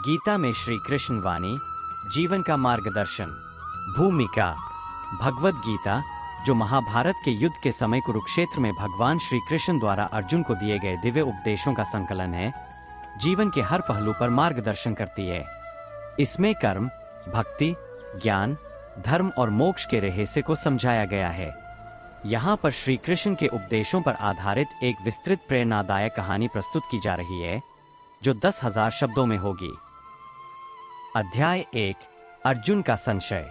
गीता में श्री कृष्ण वाणी, जीवन का मार्गदर्शन। भूमिका। भगवद गीता, जो महाभारत के युद्ध के समय कुरुक्षेत्र में भगवान श्री कृष्ण द्वारा अर्जुन को दिए गए दिव्य उपदेशों का संकलन है, जीवन के हर पहलू पर मार्गदर्शन करती है। इसमें कर्म, भक्ति, ज्ञान, धर्म और मोक्ष के रहस्य को समझाया गया है। यहाँ पर श्री कृष्ण के उपदेशों पर आधारित एक विस्तृत प्रेरणादायक कहानी प्रस्तुत की जा रही है, जो 10,000 शब्दों में होगी। अध्याय 1। अर्जुन का संशय।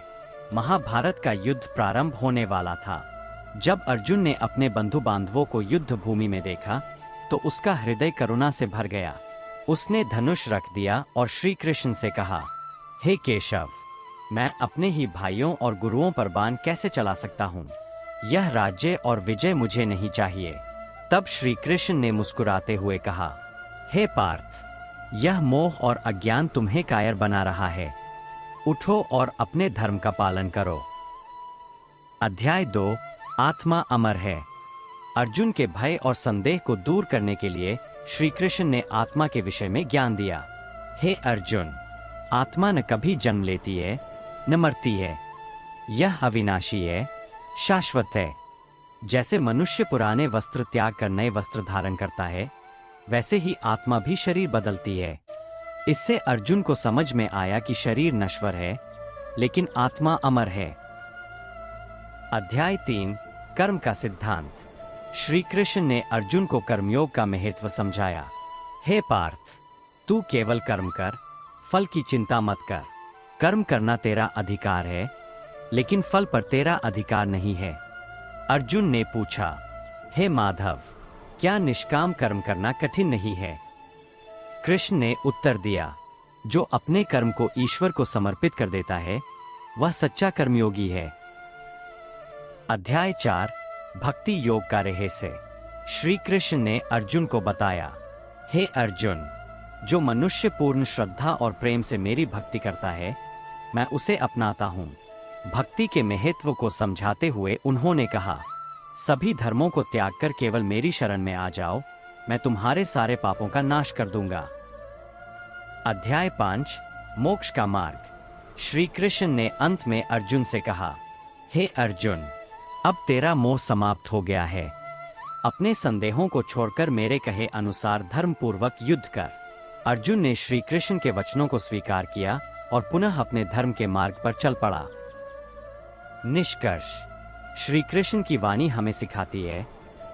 महाभारत का युद्ध प्रारंभ होने वाला था। जब अर्जुन ने अपने बंधु बांधवों को युद्ध भूमि में देखा तो उसका हृदय करुणा से भर गया। उसने धनुष रख दिया और श्री कृष्ण से कहा, हे केशव, मैं अपने ही भाइयों और गुरुओं पर बाण कैसे चला सकता हूँ? यह राज्य और विजय मुझे नहीं चाहिए। तब श्री कृष्ण ने मुस्कुराते हुए कहा, हे पार्थ, यह मोह और अज्ञान तुम्हें कायर बना रहा है। उठो और अपने धर्म का पालन करो। अध्याय 2। आत्मा अमर है। अर्जुन के भय और संदेह को दूर करने के लिए श्री कृष्ण ने आत्मा के विषय में ज्ञान दिया। हे अर्जुन, आत्मा न कभी जन्म लेती है, न मरती है। यह अविनाशी है, शाश्वत है। जैसे मनुष्य पुराने वस्त्र त्याग कर नए वस्त्र धारण करता है, वैसे ही आत्मा भी शरीर बदलती है। इससे अर्जुन को समझ में आया कि शरीर नश्वर है, लेकिन आत्मा अमर है। अध्याय 3। कर्म का सिद्धांत। श्री कृष्ण ने अर्जुन को कर्मयोग का महत्व समझाया। हे पार्थ, तू केवल कर्म कर, फल की चिंता मत कर। कर्म करना तेरा अधिकार है, लेकिन फल पर तेरा अधिकार नहीं है। अर्जुन ने पूछा, हे माधव, क्या निष्काम कर्म करना कठिन नहीं है? कृष्ण ने उत्तर दिया, जो अपने कर्म को ईश्वर को समर्पित कर देता है, वह सच्चा कर्मयोगी है। अध्याय 4। भक्ति योग का रहस्य। श्री कृष्ण ने अर्जुन को बताया, हे अर्जुन, जो मनुष्य पूर्ण श्रद्धा और प्रेम से मेरी भक्ति करता है, मैं उसे अपनाता हूँ। भक्ति के महत्व को समझाते हुए उन्होंने कहा, सभी धर्मों को त्याग कर केवल मेरी शरण में आ जाओ, मैं तुम्हारे सारे पापों का नाश कर दूंगा। अध्याय 5। मोक्ष का मार्ग। श्री कृष्ण ने अंत में अर्जुन से कहा, हे अर्जुन, अब तेरा मोह समाप्त हो गया है। अपने संदेहों को छोड़कर मेरे कहे अनुसार धर्म पूर्वक युद्ध कर। अर्जुन ने श्री कृष्ण के वचनों को स्वीकार किया और पुनः अपने धर्म के मार्ग पर चल पड़ा। निष्कर्ष। श्री कृष्ण की वाणी हमें सिखाती है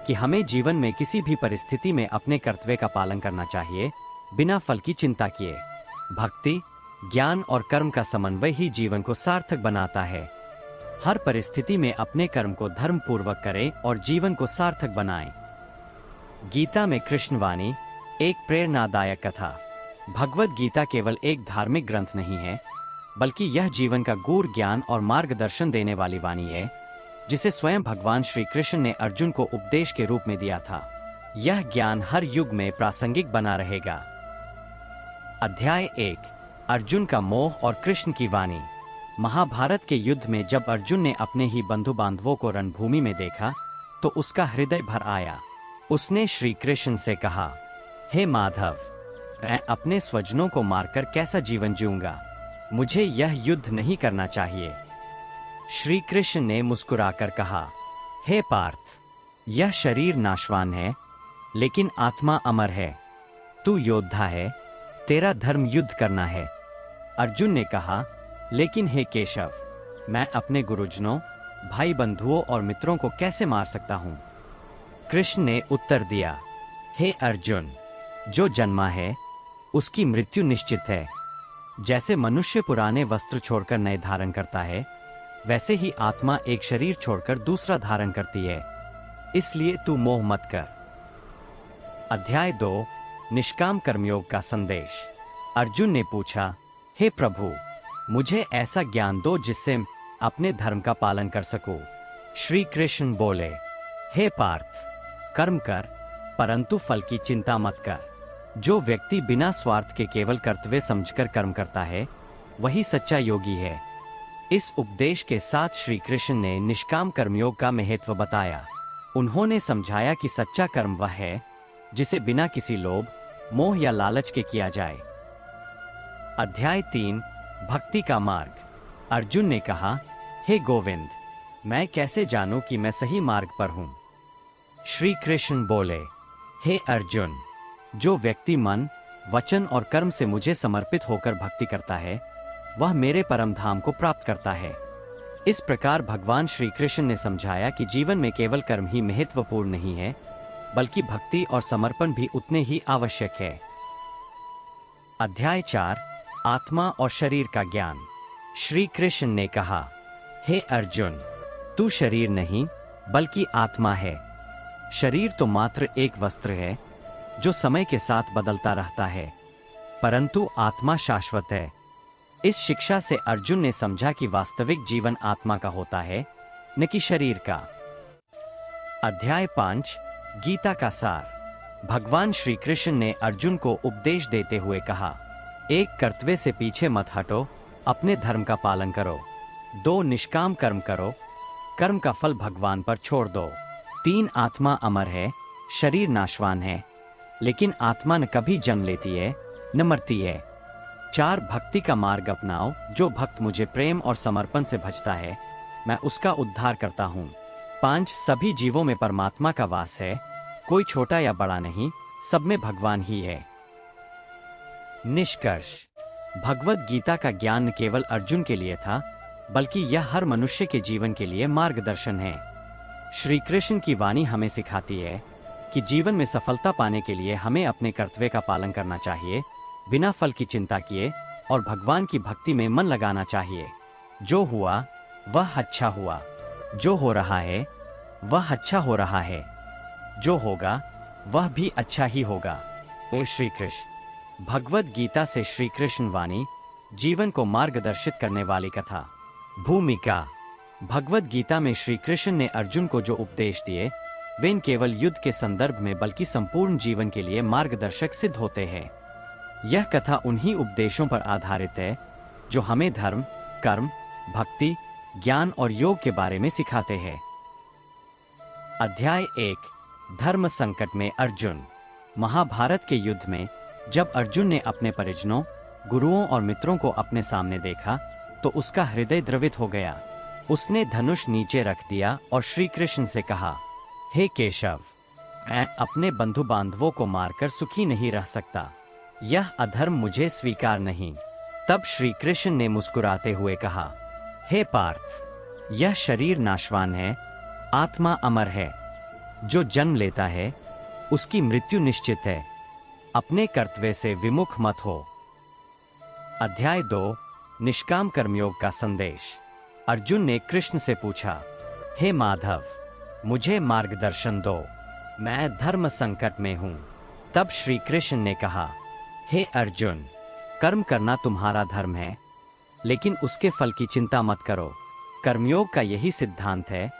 कि हमें जीवन में किसी भी परिस्थिति में अपने कर्तव्य का पालन करना चाहिए, बिना फल की चिंता किए। भक्ति, ज्ञान और कर्म का समन्वय ही जीवन को सार्थक बनाता है। हर परिस्थिति में अपने कर्म को धर्म पूर्वक करें और जीवन को सार्थक बनाएं। गीता में कृष्ण वाणी, एक प्रेरणादायक कथा। भगवद गीता केवल एक धार्मिक ग्रंथ नहीं है, बल्कि यह जीवन का गूढ़ ज्ञान और मार्गदर्शन देने वाली वाणी है, जिसे स्वयं भगवान श्री कृष्ण ने अर्जुन को उपदेश के रूप में दिया था। यह ज्ञान हर युग में प्रासंगिक बना रहेगा। अध्याय 1। अर्जुन का मोह और कृष्ण की वाणी। महाभारत के युद्ध में जब अर्जुन ने अपने ही बंधु बांधवों को रणभूमि में देखा तो उसका हृदय भर आया। उसने श्री कृष्ण से कहा, हे माधव, मैं अपने स्वजनों को मारकर कैसा जीवन जीऊंगा? मुझे यह युद्ध नहीं करना चाहिए। श्री कृष्ण ने मुस्कुराकर कहा, हे पार्थ, यह शरीर नाशवान है, लेकिन आत्मा अमर है। तू योद्धा है, तेरा धर्म युद्ध करना है। अर्जुन ने कहा, लेकिन हे केशव, मैं अपने गुरुजनों, भाई बंधुओं और मित्रों को कैसे मार सकता हूँ? कृष्ण ने उत्तर दिया, हे अर्जुन, जो जन्मा है उसकी मृत्यु निश्चित है। जैसे मनुष्य पुराने वस्त्र छोड़कर नए धारण करता है, वैसे ही आत्मा एक शरीर छोड़कर दूसरा धारण करती है। इसलिए तू मोह मत कर। अध्याय 2। निष्काम कर्मयोग का संदेश। अर्जुन ने पूछा, हे प्रभु, मुझे ऐसा ज्ञान दो जिससे अपने धर्म का पालन कर सकूं। श्री कृष्ण बोले, हे पार्थ, कर्म कर, परंतु फल की चिंता मत कर। जो व्यक्ति बिना स्वार्थ के केवल कर्तव्य समझकर कर्म करता है, वही सच्चा योगी है। इस उपदेश के साथ श्री कृष्ण ने निष्काम कर्मयोग का महत्व बताया। उन्होंने समझाया कि सच्चा कर्म वह है जिसे बिना किसी लोभ, मोह या लालच के किया जाए। अध्याय 3 भक्ति का मार्ग। अर्जुन ने कहा, हे गोविंद, मैं कैसे जानूं कि मैं सही मार्ग पर हूं? श्री कृष्ण बोले, हे अर्जुन, जो व्यक्ति मन, वचन और कर्म से मुझे समर्पित होकर भक्ति करता है, वह मेरे परम धाम को प्राप्त करता है। इस प्रकार भगवान श्री कृष्ण ने समझाया कि जीवन में केवल कर्म ही महत्वपूर्ण नहीं है, बल्कि भक्ति और समर्पण भी उतने ही आवश्यक है। अध्याय 4 आत्मा और शरीर का ज्ञान। श्री कृष्ण ने कहा, हे अर्जुन, तू शरीर नहीं बल्कि आत्मा है। शरीर तो मात्र एक वस्त्र है जो समय के साथ बदलता रहता है, परंतु आत्मा शाश्वत है। इस शिक्षा से अर्जुन ने समझा कि वास्तविक जीवन आत्मा का होता है, न कि शरीर का। अध्याय 5 गीता का सार। भगवान श्री कृष्ण ने अर्जुन को उपदेश देते हुए कहा, एक कर्तव्य से पीछे मत हटो, अपने धर्म का पालन करो। 2 निष्काम कर्म करो, कर्म का फल भगवान पर छोड़ दो। 3 आत्मा अमर है, शरीर नाशवान है, लेकिन आत्मा न कभी जन्म लेती है न मरती है। 4 भक्ति का मार्ग अपनाओ। जो भक्त मुझे प्रेम और समर्पण से भजता है, मैं उसका उद्धार करता हूँ। 5 सभी जीवों में परमात्मा का वास है, कोई छोटा या बड़ा नहीं, सब में भगवान ही है। निष्कर्ष, भगवत गीता का ज्ञान न केवल अर्जुन के लिए था, बल्कि यह हर मनुष्य के जीवन के लिए मार्गदर्शन है। श्री कृष्ण की वाणी हमें सिखाती है कि जीवन में सफलता पाने के लिए हमें अपने कर्तव्य का पालन करना चाहिए, बिना फल की चिंता किए, और भगवान की भक्ति में मन लगाना चाहिए। जो हुआ वह अच्छा हुआ, जो हो रहा है वह अच्छा हो रहा है, जो होगा वह भी अच्छा ही होगा। ओ श्री कृष्ण। भगवत गीता से श्री कृष्ण वाणी, जीवन को मार्गदर्शित करने वाली कथा। भूमिका। भगवत गीता में श्री कृष्ण ने अर्जुन को जो उपदेश दिए, वे न केवल युद्ध के संदर्भ में बल्कि संपूर्ण जीवन के लिए मार्गदर्शक सिद्ध होते हैं। यह कथा उन्हीं उपदेशों पर आधारित है जो हमें धर्म, कर्म, भक्ति, ज्ञान और योग के बारे में सिखाते हैं। अध्याय 1 धर्म संकट में अर्जुन। महाभारत के युद्ध में जब अर्जुन ने अपने परिजनों, गुरुओं और मित्रों को अपने सामने देखा, तो उसका हृदय द्रवित हो गया। उसने धनुष नीचे रख दिया और श्री कृष्ण से कहा, हे केशव, मैं अपने बंधु बांधवों को मारकर सुखी नहीं रह सकता। यह अधर्म मुझे स्वीकार नहीं। तब श्री कृष्ण ने मुस्कुराते हुए कहा, हे पार्थ, यह शरीर नाशवान है, आत्मा अमर है। जो जन्म लेता है उसकी मृत्यु निश्चित है। अपने कर्तव्य से विमुख मत हो। अध्याय 2 निष्काम कर्मयोग का संदेश। अर्जुन ने कृष्ण से पूछा, हे माधव, मुझे मार्गदर्शन दो, मैं धर्म संकट में हूँ। तब श्री कृष्ण ने कहा, हे अर्जुन, कर्म करना तुम्हारा धर्म है, लेकिन उसके फल की चिंता मत करो। कर्मयोग का यही सिद्धांत है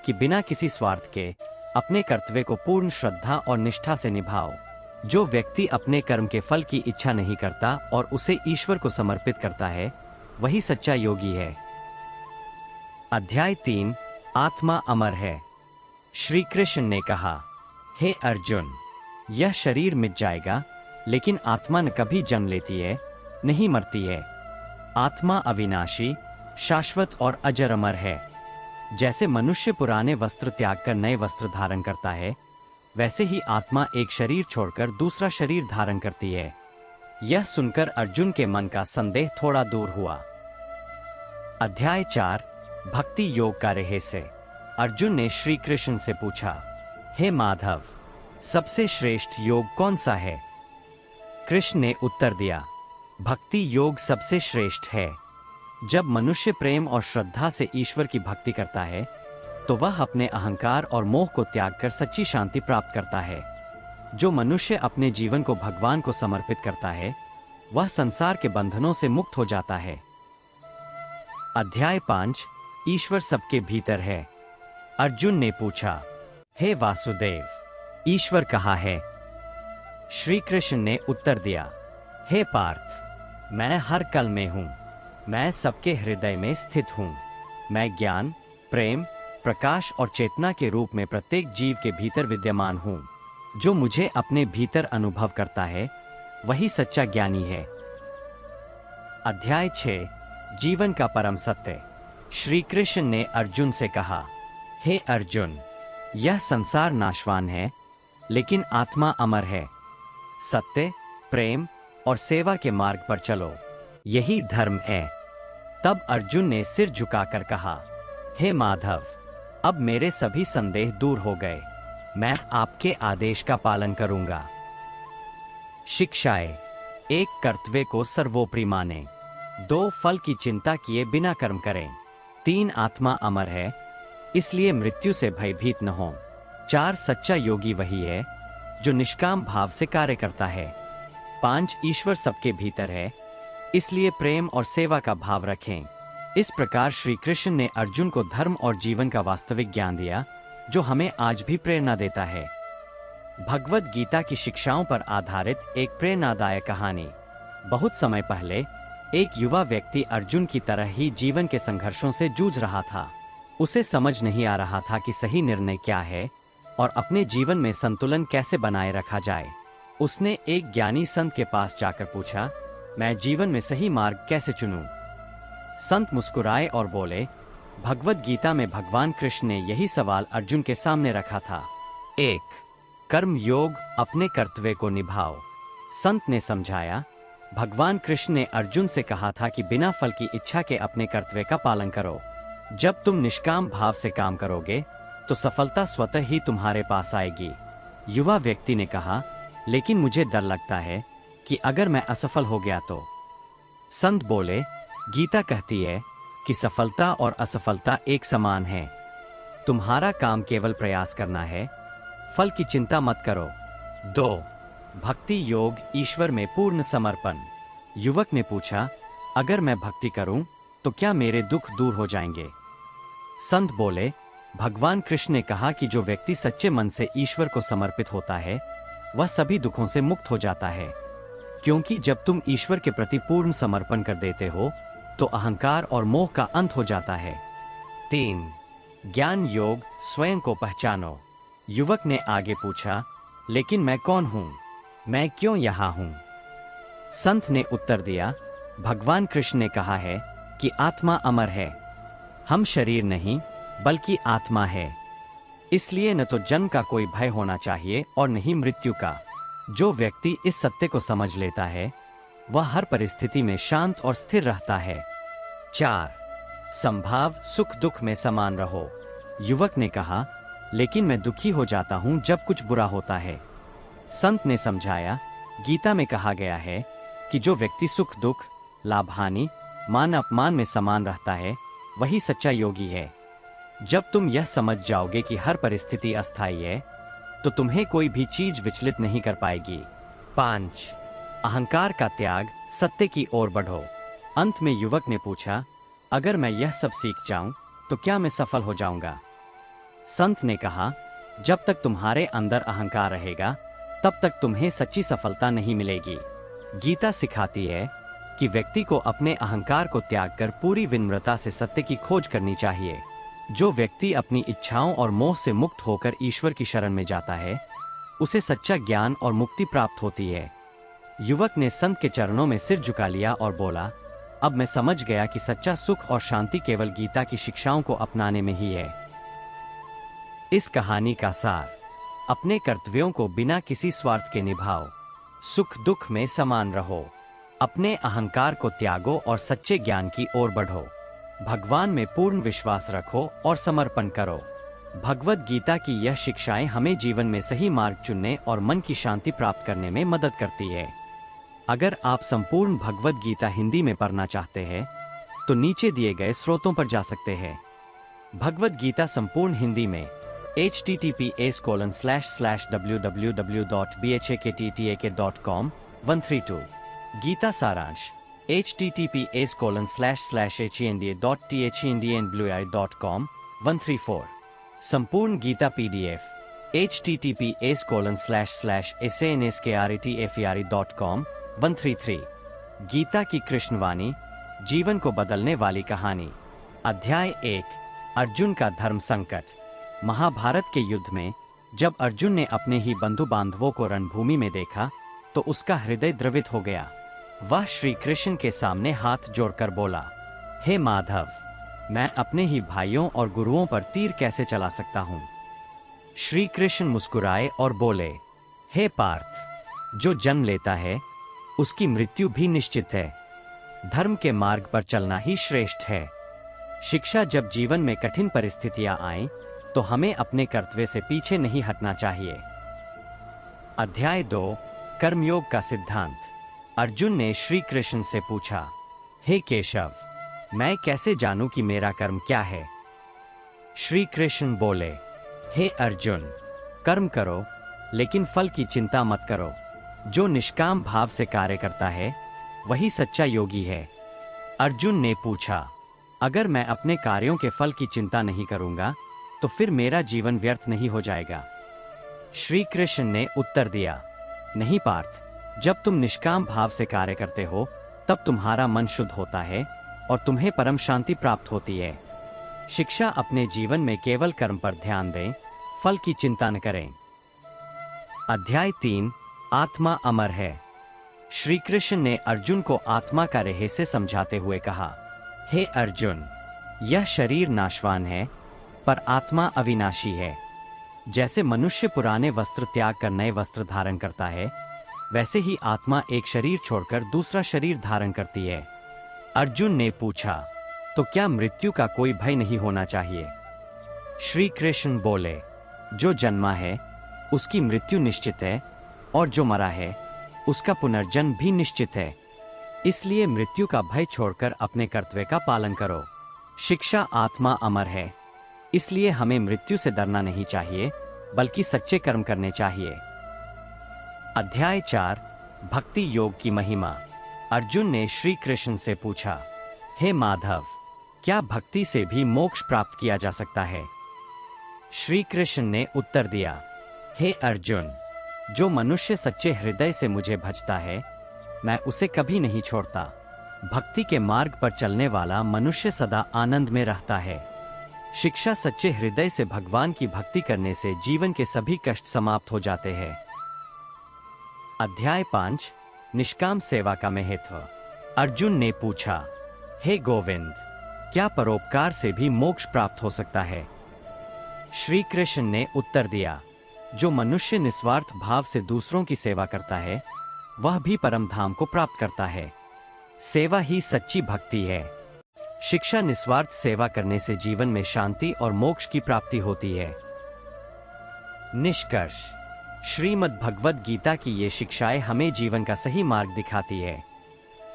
कि बिना किसी स्वार्थ के अपने कर्तव्य को पूर्ण श्रद्धा और निष्ठा से निभाओ। जो व्यक्ति अपने कर्म के फल की इच्छा नहीं करता और उसे ईश्वर को समर्पित करता है, वही सच्चा योगी है। अध्याय 3 आत्मा अमर है। श्री कृष्ण ने कहा, हे अर्जुन, यह शरीर मिट जाएगा, लेकिन आत्मा न कभी जन्म लेती है, नहीं मरती है। आत्मा अविनाशी, शाश्वत और अजर अमर है। जैसे मनुष्य पुराने वस्त्र त्याग कर नए वस्त्र धारण करता है, वैसे ही आत्मा एक शरीर छोड़कर दूसरा शरीर धारण करती है। यह सुनकर अर्जुन के मन का संदेह थोड़ा दूर हुआ। अध्याय 4 भक्ति योग का रहस्य। अर्जुन ने श्री कृष्ण से पूछा, हे माधव, सबसे श्रेष्ठ योग कौन सा है? कृष्ण ने उत्तर दिया, भक्ति योग सबसे श्रेष्ठ है। जब मनुष्य प्रेम और श्रद्धा से ईश्वर की भक्ति करता है, तो वह अपने अहंकार और मोह को त्याग कर सच्ची शांति प्राप्त करता है। जो मनुष्य अपने जीवन को भगवान को समर्पित करता है, वह संसार के बंधनों से मुक्त हो जाता है। अध्याय 5 ईश्वर सबके भीतर है। अर्जुन ने पूछा, हे वासुदेव, ईश्वर कहाँ है? श्री कृष्ण ने उत्तर दिया, हे पार्थ, मैं हर कल में हूँ, मैं सबके हृदय में स्थित हूँ। मैं ज्ञान, प्रेम, प्रकाश और चेतना के रूप में प्रत्येक जीव के भीतर विद्यमान हूँ। जो मुझे अपने भीतर अनुभव करता है, वही सच्चा ज्ञानी है। अध्याय 6 जीवन का परम सत्य। श्री कृष्ण ने अर्जुन से कहा, हे अर्जुन, यह संसार नाशवान है, लेकिन आत्मा अमर है। सत्य, प्रेम और सेवा के मार्ग पर चलो, यही धर्म है। तब अर्जुन ने सिर झुकाकर कहा, हे माधव, अब मेरे सभी संदेह दूर हो गए। मैं आपके आदेश का पालन करूंगा। शिक्षाएं। 1 कर्तव्य को सर्वोपरि माने। 2 फल की चिंता किए बिना कर्म करें। 3 आत्मा अमर है, इसलिए मृत्यु से भयभीत न हो। 4 सच्चा योगी वही है जो निष्काम भाव से कार्य करता है। 5 ईश्वर सबके भीतर है, इसलिए प्रेम और सेवा का भाव रखें। इस प्रकार श्री कृष्ण ने अर्जुन को धर्म और जीवन का वास्तविक ज्ञान दिया, जो हमें आज भी प्रेरणा देता है। भगवद गीता की शिक्षाओं पर आधारित एक प्रेरणादायक कहानी। बहुत समय पहले एक युवा व्यक्ति अर्जुन की तरह ही जीवन के संघर्षों से जूझ रहा था। उसे समझ नहीं आ रहा था कि सही निर्णय क्या है और अपने जीवन में संतुलन कैसे बनाए रखा जाए। उसने एक ज्ञानी संत के पास जाकर पूछा, मैं जीवन में सही मार्ग कैसे चुनूं? संत मुस्कुराए और बोले, भगवद गीता में भगवान कृष्ण ने यही सवाल अर्जुन के सामने रखा था। 1 कर्म योग, अपने कर्तव्य को निभाओ। संत ने समझाया, भगवान कृष्ण ने अर्जुन से कहा था कि बिना फल की इच्छा के अपने कर्तव्य का पालन करो। जब तुम निष्काम भाव से काम करोगे तो सफलता स्वतः ही तुम्हारे पास आएगी। युवा व्यक्ति ने कहा, लेकिन मुझे डर लगता है कि अगर मैं असफल हो गया तो। संत बोले, गीता कहती है कि सफलता और असफलता एक समान है। तुम्हारा काम केवल प्रयास करना है, फल की चिंता मत करो। 2 भक्ति योग, ईश्वर में पूर्ण समर्पण। युवक ने पूछा, अगर मैं भक्ति करूं तो क्या मेरे दुख दूर हो जाएंगे? संत बोले, भगवान कृष्ण ने कहा कि जो व्यक्ति सच्चे मन से ईश्वर को समर्पित होता है वह सभी दुखों से मुक्त हो जाता है, क्योंकि जब तुम ईश्वर के प्रति पूर्ण समर्पण कर देते हो तो अहंकार और मोह का अंत हो जाता है। 3 ज्ञान योग, स्वयं को पहचानो। युवक ने आगे पूछा, लेकिन मैं कौन हूं? मैं क्यों यहाँ हूं? संत ने उत्तर दिया, भगवान कृष्ण ने कहा है कि आत्मा अमर है। हम शरीर नहीं बल्कि आत्मा है, इसलिए न तो जन्म का कोई भय होना चाहिए और न ही मृत्यु का। जो व्यक्ति इस सत्य को समझ लेता है वह हर परिस्थिति में शांत और स्थिर रहता है। 4 संभाव, सुख दुख में समान रहो। युवक ने कहा, लेकिन मैं दुखी हो जाता हूं जब कुछ बुरा होता है। संत ने समझाया, गीता में कहा गया है कि जो व्यक्ति सुख दुख, लाभ हानि, मान अपमान में समान रहता है वही सच्चा योगी है। जब तुम यह समझ जाओगे कि हर परिस्थिति अस्थायी है तो तुम्हें कोई भी चीज विचलित नहीं कर पाएगी। 5 अहंकार का त्याग, सत्य की ओर बढ़ो। अंत में युवक ने पूछा, अगर मैं यह सब सीख जाऊं तो क्या मैं सफल हो जाऊंगा? संत ने कहा, जब तक तुम्हारे अंदर अहंकार रहेगा तब तक तुम्हें सच्ची सफलता नहीं मिलेगी। गीता सिखाती है कि व्यक्ति को अपने अहंकार को त्याग कर पूरी विनम्रता से सत्य की खोज करनी चाहिए। जो व्यक्ति अपनी इच्छाओं और मोह से मुक्त होकर ईश्वर की शरण में जाता है उसे सच्चा ज्ञान और मुक्ति प्राप्त होती है। युवक ने संत के चरणों में सिर झुका लिया और बोला, अब मैं समझ गया कि सच्चा सुख और शांति केवल गीता की शिक्षाओं को अपनाने में ही है। इस कहानी का सार, अपने कर्तव्यों को बिना किसी स्वार्थ के निभाओ, सुख दुख में समान रहो, अपने अहंकार को त्यागो और सच्चे ज्ञान की ओर बढ़ो, भगवान में पूर्ण विश्वास रखो और समर्पण करो। भगवद गीता की यह शिक्षाएं हमें जीवन में सही मार्ग चुनने और मन की शांति प्राप्त करने में मदद करती है। अगर आप संपूर्ण भगवद गीता हिंदी में पढ़ना चाहते हैं तो नीचे दिए गए स्रोतों पर जा सकते हैं। भगवद गीता संपूर्ण हिंदी में https://www.bhakttaka.com 132। गीता सारांश https://henda.thindianblui.com 134। संपूर्ण गीता PDF https://sanskritferi.com 133। गीता की कृष्णवाणी, जीवन को बदलने वाली कहानी। अध्याय 1 अर्जुन का धर्म संकट। महाभारत के युद्ध में जब अर्जुन ने अपने ही बंधु बांधवों को रणभूमि में देखा तो उसका हृदय द्रवित हो गया। वह श्री कृष्ण के सामने हाथ जोड़कर बोला, हे माधव, मैं अपने ही भाइयों और गुरुओं पर तीर कैसे चला सकता हूं? श्री कृष्ण मुस्कुराए और बोले, हे पार्थ, जो जन्म लेता है उसकी मृत्यु भी निश्चित है। धर्म के मार्ग पर चलना ही श्रेष्ठ है। शिक्षा जब जीवन में कठिन परिस्थितियां आएं, तो हमें अपने कर्तव्य से पीछे नहीं हटना चाहिए। अध्याय 2 कर्मयोग का सिद्धांत। अर्जुन ने श्री कृष्ण से पूछा, हे केशव, मैं कैसे जानूं कि मेरा कर्म क्या है? श्री कृष्ण बोले, हे अर्जुन, कर्म करो लेकिन फल की चिंता मत करो। जो निष्काम भाव से कार्य करता है वही सच्चा योगी है। अर्जुन ने पूछा, अगर मैं अपने कार्यों के फल की चिंता नहीं करूंगा तो फिर मेरा जीवन व्यर्थ नहीं हो जाएगा? श्री कृष्ण ने उत्तर दिया, नहीं पार्थ, जब तुम निष्काम भाव से कार्य करते हो तब तुम्हारा मन शुद्ध होता है और तुम्हें परम शांति प्राप्त होती है। शिक्षा अपने जीवन में केवल कर्म पर ध्यान दें, फल की चिंता न करें। अध्याय 3 आत्मा अमर है। श्री कृष्ण ने अर्जुन को आत्मा का रहस्य समझाते हुए कहा, हे अर्जुन, यह शरीर नाशवान है पर आत्मा अविनाशी है। जैसे मनुष्य पुराने वस्त्र त्याग कर नए वस्त्र धारण करता है, वैसे ही आत्मा एक शरीर छोड़कर दूसरा शरीर धारण करती है। अर्जुन ने पूछा, तो क्या मृत्यु का कोई भय नहीं होना चाहिए? श्री कृष्ण बोले, जो जन्मा है उसकी मृत्यु निश्चित है और जो मरा है उसका पुनर्जन्म भी निश्चित है। इसलिए मृत्यु का भय छोड़कर अपने कर्तव्य का पालन करो। शिक्षा आत्मा अमर है, इसलिए हमें मृत्यु से डरना नहीं चाहिए बल्कि सच्चे कर्म करने चाहिए। अध्याय 4 भक्ति योग की महिमा। अर्जुन ने श्री कृष्ण से पूछा, हे माधव, क्या भक्ति से भी मोक्ष प्राप्त किया जा सकता है? श्री कृष्ण ने उत्तर दिया, हे अर्जुन, जो मनुष्य सच्चे हृदय से मुझे भजता है मैं उसे कभी नहीं छोड़ता। भक्ति के मार्ग पर चलने वाला मनुष्य सदा आनंद में रहता है। शिक्षा सच्चे हृदय से भगवान की भक्ति करने से जीवन के सभी कष्ट समाप्त हो जाते हैं। अध्याय 5 निष्काम सेवा का महत्व। अर्जुन ने पूछा, हे गोविंद, क्या परोपकार से भी मोक्ष प्राप्त हो सकता है? श्री कृष्ण ने उत्तर दिया, जो मनुष्य निस्वार्थ भाव से दूसरों की सेवा करता है वह भी परम धाम को प्राप्त करता है। सेवा ही सच्ची भक्ति है। शिक्षा निस्वार्थ सेवा करने से जीवन में शांति और मोक्ष की प्राप्ति होती है। निष्कर्ष। श्रीमद् भगवद गीता की ये शिक्षाएं हमें जीवन का सही मार्ग दिखाती है।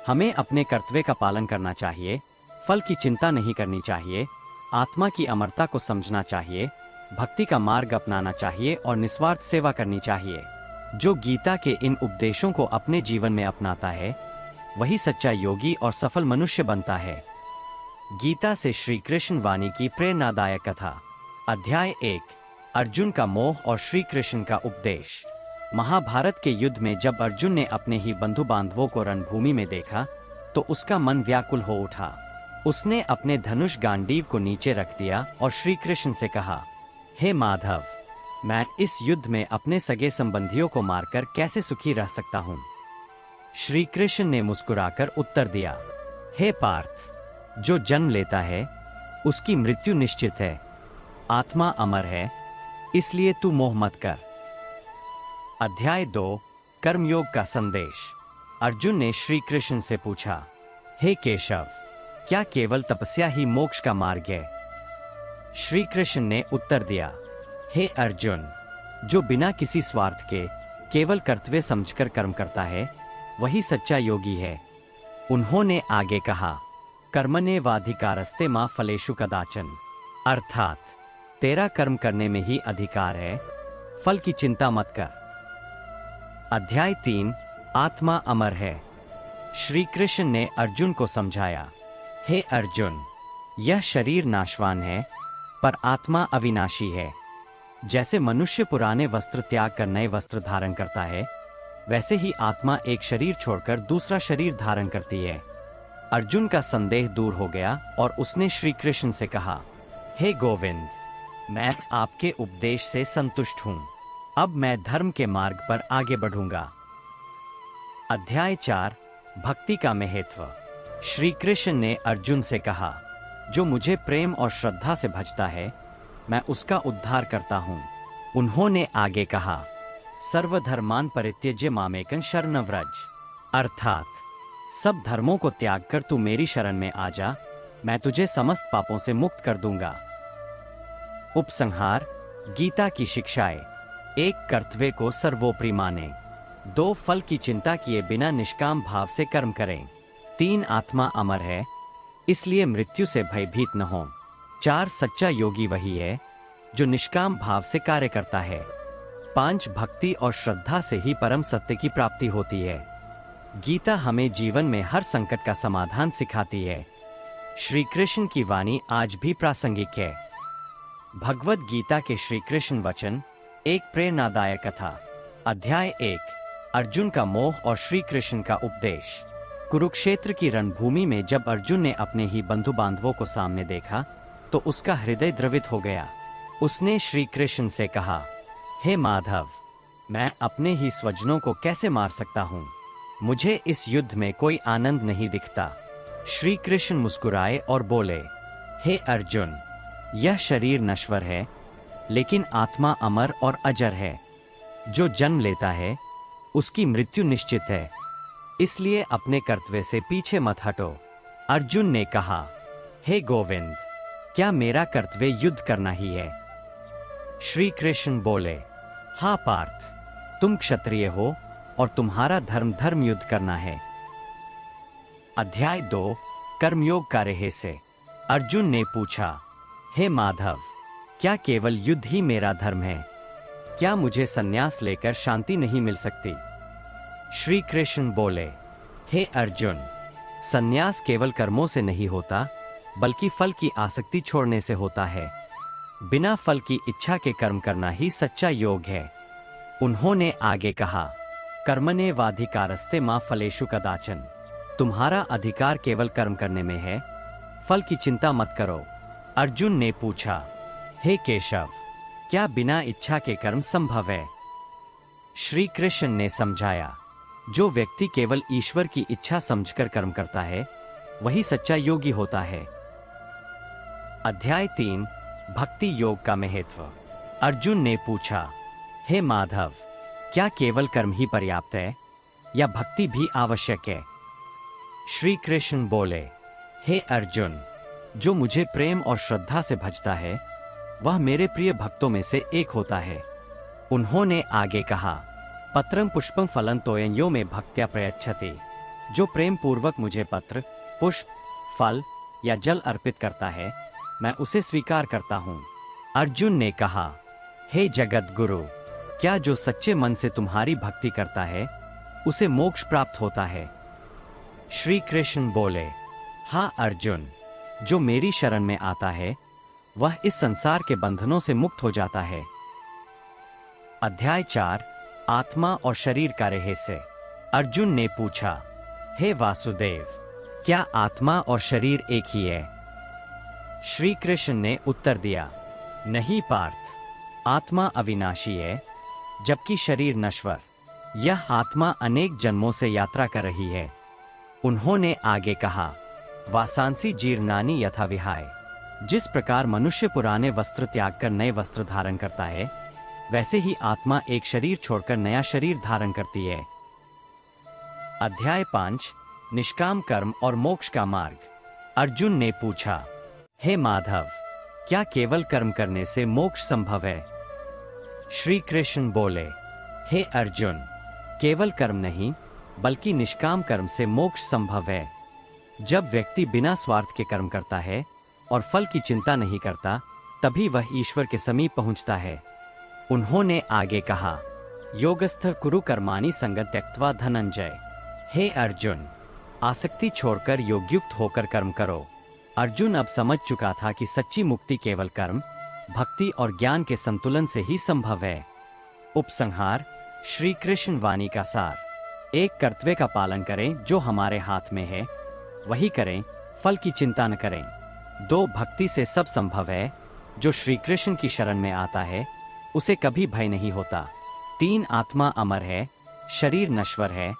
हमें अपने कर्तव्य का पालन करना चाहिए, फल की चिंता नहीं करनी चाहिए, आत्मा की अमरता को समझना चाहिए, भक्ति का मार्ग अपनाना चाहिए और निस्वार्थ सेवा करनी चाहिए। जो गीता के इन उपदेशों को अपने जीवन में अपनाता है वही सच्चा योगी और सफल मनुष्य बनता है। गीता से श्री कृष्ण वाणी की प्रेरणादायक कथा। अध्याय 1 अर्जुन का मोह और श्री कृष्ण का उपदेश। महाभारत के युद्ध में जब अर्जुन ने अपने ही बंधु बांधवों को रणभूमि में देखा तो उसका मन व्याकुल हो उठा। उसने अपने धनुष गांडीव को नीचे रख दिया और श्री कृष्ण से कहा, हे माधव, मैं इस युद्ध में अपने सगे संबंधियों को मारकर कैसे सुखी रह सकता हूँ? श्री कृष्ण ने मुस्कुराकर उत्तर दिया, हे पार्थ, जो जन्म लेता है उसकी मृत्यु निश्चित है। आत्मा अमर है, इसलिए तू मोह मत कर। अध्याय 2 कर्मयोग का संदेश। अर्जुन ने श्री कृष्ण से पूछा, हे केशव, क्या केवल तपस्या ही मोक्ष का मार्ग है? श्री कृष्ण ने उत्तर दिया, हे अर्जुन, जो बिना किसी स्वार्थ के केवल कर्तव्य समझकर कर्म करता है वही सच्चा योगी है। उन्होंने आगे कहा, कर्मण्येवाधिकारस्ते मा फलेषु कदाचन, अर्थात तेरा कर्म करने में ही अधिकार है, फल की चिंता मत कर। अध्याय 3 आत्मा अमर है। श्री कृष्ण ने अर्जुन को समझाया, हे अर्जुन, यह शरीर नाशवान है पर आत्मा अविनाशी है। जैसे मनुष्य पुराने वस्त्र त्याग कर नए वस्त्र धारण करता है, वैसे ही आत्मा एक शरीर छोड़कर दूसरा शरीर धारण करती है। अर्जुन का संदेह दूर हो गया और उसने श्री कृष्ण से कहा, हे गोविंद, मैं आपके उपदेश से संतुष्ट हूँ। अब मैं धर्म के मार्ग पर आगे बढ़ूंगा। अध्याय 4 भक्ति का महत्व। श्री कृष्ण ने अर्जुन से कहा, जो मुझे प्रेम और श्रद्धा से भजता है, मैं उसका उद्धार करता हूँ। उन्होंने आगे कहा, सर्वधर्मान परित्यज्य मामेकं शरणं व्रज, अर्थात सब धर्मों को त्याग कर तू मेरी शरण में आ जा, मैं तुझे समस्त पापों से मुक्त कर दूंगा। उपसंहार। गीता की शिक्षाएं। 1. कर्तव्य को सर्वोपरि माने। 2. फल की चिंता किए बिना निष्काम भाव से कर्म करें। 3. आत्मा अमर है, इसलिए मृत्यु से भयभीत न हो। 4. सच्चा योगी वही है जो निष्काम भाव से कार्य करता है। 5. भक्ति और श्रद्धा से ही परम सत्य की प्राप्ति होती है। गीता हमें जीवन में हर संकट का समाधान सिखाती है। श्री कृष्ण की वाणी आज भी प्रासंगिक है। भगवद गीता के श्री कृष्ण वचन। एक प्रेरणादायक कथा। अध्याय 1। अर्जुन का मोह और श्री कृष्ण का उपदेश। कुरुक्षेत्र की रणभूमि में जब अर्जुन ने अपने ही बंधु बांधवों को सामने देखा तो उसका हृदय द्रवित हो गया। उसने श्री कृष्ण से कहा, हे माधव, मैं अपने ही स्वजनों को कैसे मार सकता हूँ? मुझे इस युद्ध में कोई आनंद नहीं दिखता। श्री कृष्ण मुस्कुराए और बोले, हे अर्जुन, यह शरीर नश्वर है, लेकिन आत्मा अमर और अजर है। जो जन्म लेता है उसकी मृत्यु निश्चित है, इसलिए अपने कर्तव्य से पीछे मत हटो। अर्जुन ने कहा, हे गोविंद, क्या मेरा कर्तव्य युद्ध करना ही है? श्री कृष्ण बोले, हाँ पार्थ, तुम क्षत्रिय हो और तुम्हारा धर्म युद्ध करना है। अध्याय 2। कर्मयोग का रहस्य। अर्जुन ने पूछा, हे माधव, क्या केवल युद्ध ही मेरा धर्म है? क्या मुझे संन्यास लेकर शांति नहीं मिल सकती? श्री कृष्ण बोले, हे अर्जुन, संन्यास केवल कर्मों से नहीं होता, बल्कि फल की आसक्ति छोड़ने से होता है। बिना फल की इच्छा के कर्म करना ही सच्चा योग है। उन्होंने आगे कहा, कर्मण्येवाधिकारस्ते मा फलेषु कदाचन। तुम्हारा अधिकार केवल कर्म करने में है, फल की चिंता मत करो। अर्जुन ने पूछा, हे केशव, क्या बिना इच्छा के कर्म संभव है? श्री कृष्ण ने समझाया, जो व्यक्ति केवल ईश्वर की इच्छा समझकर कर्म करता है, वही सच्चा योगी होता है। अध्याय 3। भक्ति योग का महत्व। अर्जुन ने पूछा, हे माधव, क्या केवल कर्म ही पर्याप्त है या भक्ति भी आवश्यक है? श्री कृष्ण बोले, हे अर्जुन, जो मुझे प्रेम और श्रद्धा से भजता है, वह मेरे प्रिय भक्तों में से एक होता है। उन्होंने आगे कहा, पत्रं पुष्पं फलं तोयं यो में भक्त्या प्रयच्छति। जो प्रेम पूर्वक मुझे पत्र, पुष्प, फल या जल अर्पित करता है, मैं उसे स्वीकार करता हूँ। अर्जुन ने कहा, हे जगत गुरु, क्या जो सच्चे मन से तुम्हारी भक्ति करता है, उसे मोक्ष प्राप्त होता है? श्री कृष्ण बोले, हाँ अर्जुन, जो मेरी शरण में आता है, वह इस संसार के बंधनों से मुक्त हो जाता है। अध्याय 4। आत्मा और शरीर का रहस्य। अर्जुन ने पूछा, हे वासुदेव, क्या आत्मा और शरीर एक ही है? श्री कृष्ण ने उत्तर दिया, नहीं पार्थ, आत्मा अविनाशी है, जबकि शरीर नश्वर। यह आत्मा अनेक जन्मों से यात्रा कर रही है। उन्होंने आगे कहा, वासांसी जीर्णानि यथा विहाय। जिस प्रकार मनुष्य पुराने वस्त्र त्याग कर नए वस्त्र धारण करता है, वैसे ही आत्मा एक शरीर छोड़कर नया शरीर धारण करती है। अध्याय 5। निष्काम कर्म और मोक्ष का मार्ग। अर्जुन ने पूछा, हे माधव, क्या केवल कर्म करने से मोक्ष संभव है? श्री कृष्ण बोले, हे अर्जुन, केवल कर्म नहीं, बल्कि निष्काम कर्म से मोक्ष संभव है। जब व्यक्ति बिना स्वार्थ के कर्म करता है और फल की चिंता नहीं करता, तभी वह ईश्वर के समीप पहुंचता है। उन्होंने आगे कहा, योगस्थ कुरु कर्माणि संगं त्यक्त्वा धनंजय। हे अर्जुन, आसक्ति छोड़कर योगयुक्त होकर कर्म करो। अर्जुन अब समझ चुका था कि सच्ची मुक्ति केवल कर्म, भक्ति और ज्ञान के संतुलन से ही संभव है। उपसंहार। श्री कृष्ण वाणी का सार। एक, कर्तव्य का पालन करें, जो हमारे हाथ में है वही करें, फल की चिंता न करें। 2, भक्ति से सब संभव है। जो श्री कृष्ण की शरण में आता है उसे कभी भय नहीं होता। 3, आत्मा अमर है, शरीर नश्वर है,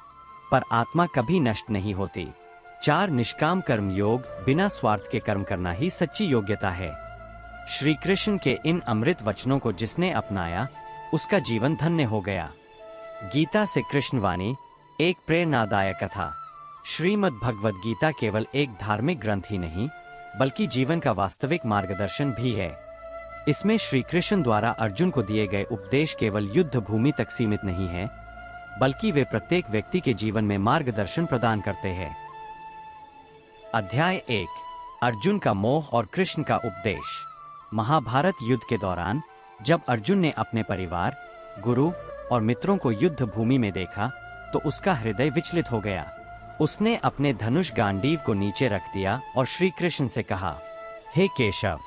पर आत्मा कभी नष्ट नहीं होती। 4 निष्काम कर्म योग, बिना स्वार्थ के कर्म करना ही सच्ची योग्यता है। श्री कृष्ण के इन अमृत वचनों को जिसने अपनाया उसका जीवन धन्य हो गया। गीता से कृष्ण वाणी एक प्रेरणादायक कथा। श्रीमद् भगवद गीता केवल एक धार्मिक ग्रंथ ही नहीं बल्कि जीवन का वास्तविक मार्गदर्शन भी है। इसमें श्री कृष्ण द्वारा अर्जुन को दिए गए उपदेश केवल युद्ध भूमि तक सीमित नहीं है बल्कि वे प्रत्येक व्यक्ति के जीवन में मार्गदर्शन प्रदान करते हैं। अध्याय 1, अर्जुन का मोह और कृष्ण का उपदेश। महाभारत युद्ध के दौरान जब अर्जुन ने अपने परिवार, गुरु और मित्रों को युद्ध भूमि में देखा तो उसका हृदय विचलित हो गया। उसने अपने धनुष गांडीव को नीचे रख दिया और श्री कृष्ण से कहा, हे केशव,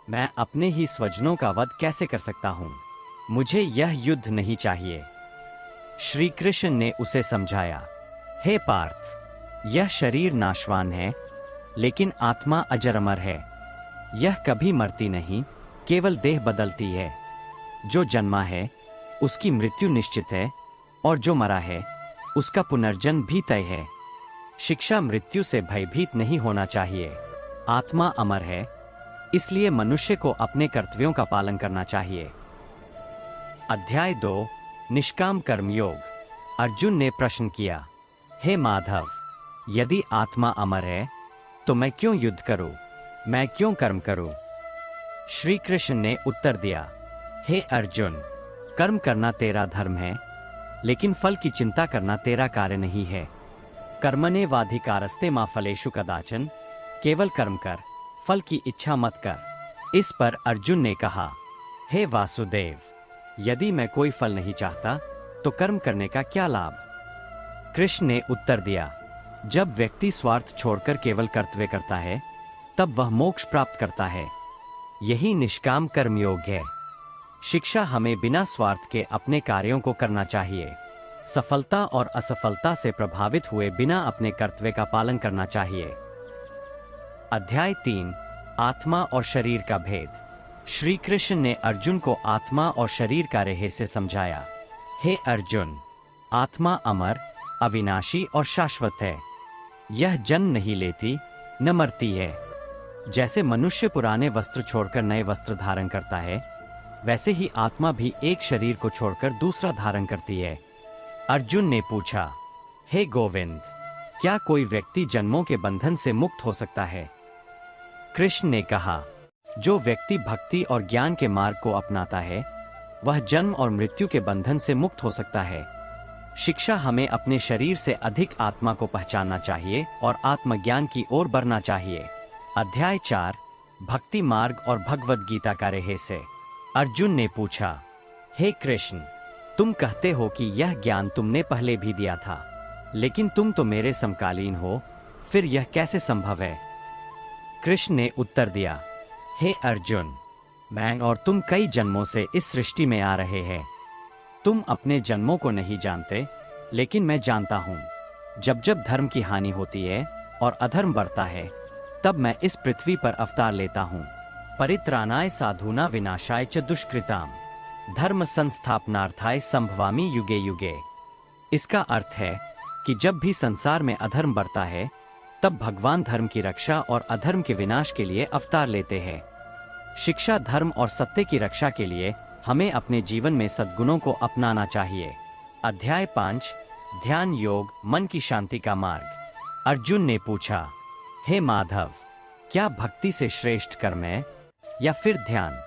मैं अपने ही स्वजनों का वध कैसे कर सकता हूँ? मुझे यह युद्ध नहीं चाहिए। श्री कृष्ण ने उसे समझाया, हे पार्थ, यह शरीर नाशवान है लेकिन आत्मा अजर अमर है। यह कभी मरती नहीं, केवल देह बदलती है। जो जन्मा है उसकी मृत्यु निश्चित है और जो मरा है उसका पुनर्जन्म भी तय है। शिक्षा मृत्यु से भयभीत नहीं होना चाहिए। आत्मा अमर है, इसलिए मनुष्य को अपने कर्तव्यों का पालन करना चाहिए। अध्याय 2, निष्काम कर्म योग। अर्जुन ने प्रश्न किया, हे माधव, यदि आत्मा अमर है तो मैं क्यों युद्ध करूं? मैं क्यों कर्म करूं? श्री कृष्ण ने उत्तर दिया, हे अर्जुन, कर्म करना तेरा धर्म है लेकिन फल की चिंता करना तेरा कार्य नहीं है। कर्मणे वाधिकारस्ते मा फलेषु कदाचन, केवल कर्म कर, फल की इच्छा मत कर। इस पर अर्जुन ने कहा, हे वासुदेव, यदि मैं कोई फल नहीं चाहता तो कर्म करने का क्या लाभ? कृष्ण ने उत्तर दिया, जब व्यक्ति स्वार्थ छोड़कर केवल कर्तव्य करता है तब वह मोक्ष प्राप्त करता है। यही निष्काम कर्म योग है। शिक्षा हमें बिना स्वार्थ के अपने कार्यों को करना चाहिए। सफलता और असफलता से प्रभावित हुए बिना अपने कर्तव्य का पालन करना चाहिए। अध्याय 3, आत्मा और शरीर का भेद। श्री कृष्ण ने अर्जुन को आत्मा और शरीर का रहस्य समझाया। हे अर्जुन, आत्मा अमर, अविनाशी और शाश्वत है। यह जन्म नहीं लेती, न मरती है। जैसे मनुष्य पुराने वस्त्र छोड़कर नए वस्त्र धारण करता है, वैसे ही आत्मा भी एक शरीर को छोड़कर दूसरा धारण करती है। अर्जुन ने पूछा, हे गोविंद, क्या कोई व्यक्ति जन्मों के बंधन से मुक्त हो सकता है? कृष्ण ने कहा, जो व्यक्ति भक्ति और ज्ञान के मार्ग को अपनाता है वह जन्म और मृत्यु के बंधन से मुक्त हो सकता है। शिक्षा हमें अपने शरीर से अधिक आत्मा को पहचानना चाहिए और आत्मज्ञान की ओर बढ़ना चाहिए। अध्याय 4, भक्ति मार्ग और भगवद गीता का रहस्य। अर्जुन ने पूछा, हे कृष्ण, तुम कहते हो कि यह ज्ञान तुमने पहले भी दिया था, लेकिन तुम तो मेरे समकालीन हो, फिर यह कैसे संभव है? कृष्ण ने उत्तर दिया, हे अर्जुन, मैं और तुम कई जन्मों से इस सृष्टि में आ रहे हैं। तुम अपने जन्मों को नहीं जानते, लेकिन मैं जानता हूँ। जब जब धर्म की हानि होती है और अधर्म बढ़ता है, तब मैं इस पृथ्वी पर अवतार लेता हूँ। परित्राणाय साधूना विनाशाय च दुष्कृताम, धर्म संस्थापनार्थाय संभवामि युगे युगे। इसका अर्थ है कि जब भी संसार में अधर्म बढ़ता है, तब भगवान धर्म की रक्षा और अधर्म के विनाश के लिए अवतार लेते हैं। शिक्षा धर्म और सत्य की रक्षा के लिए हमें अपने जीवन में सद्गुणों को अपनाना चाहिए। अध्याय 5, ध्यान योग, मन की शांति का मार्ग। अर्जुन ने पूछा, हे माधव, क्या भक्ति से श्रेष्ठ कर्म है या फिर ध्यान?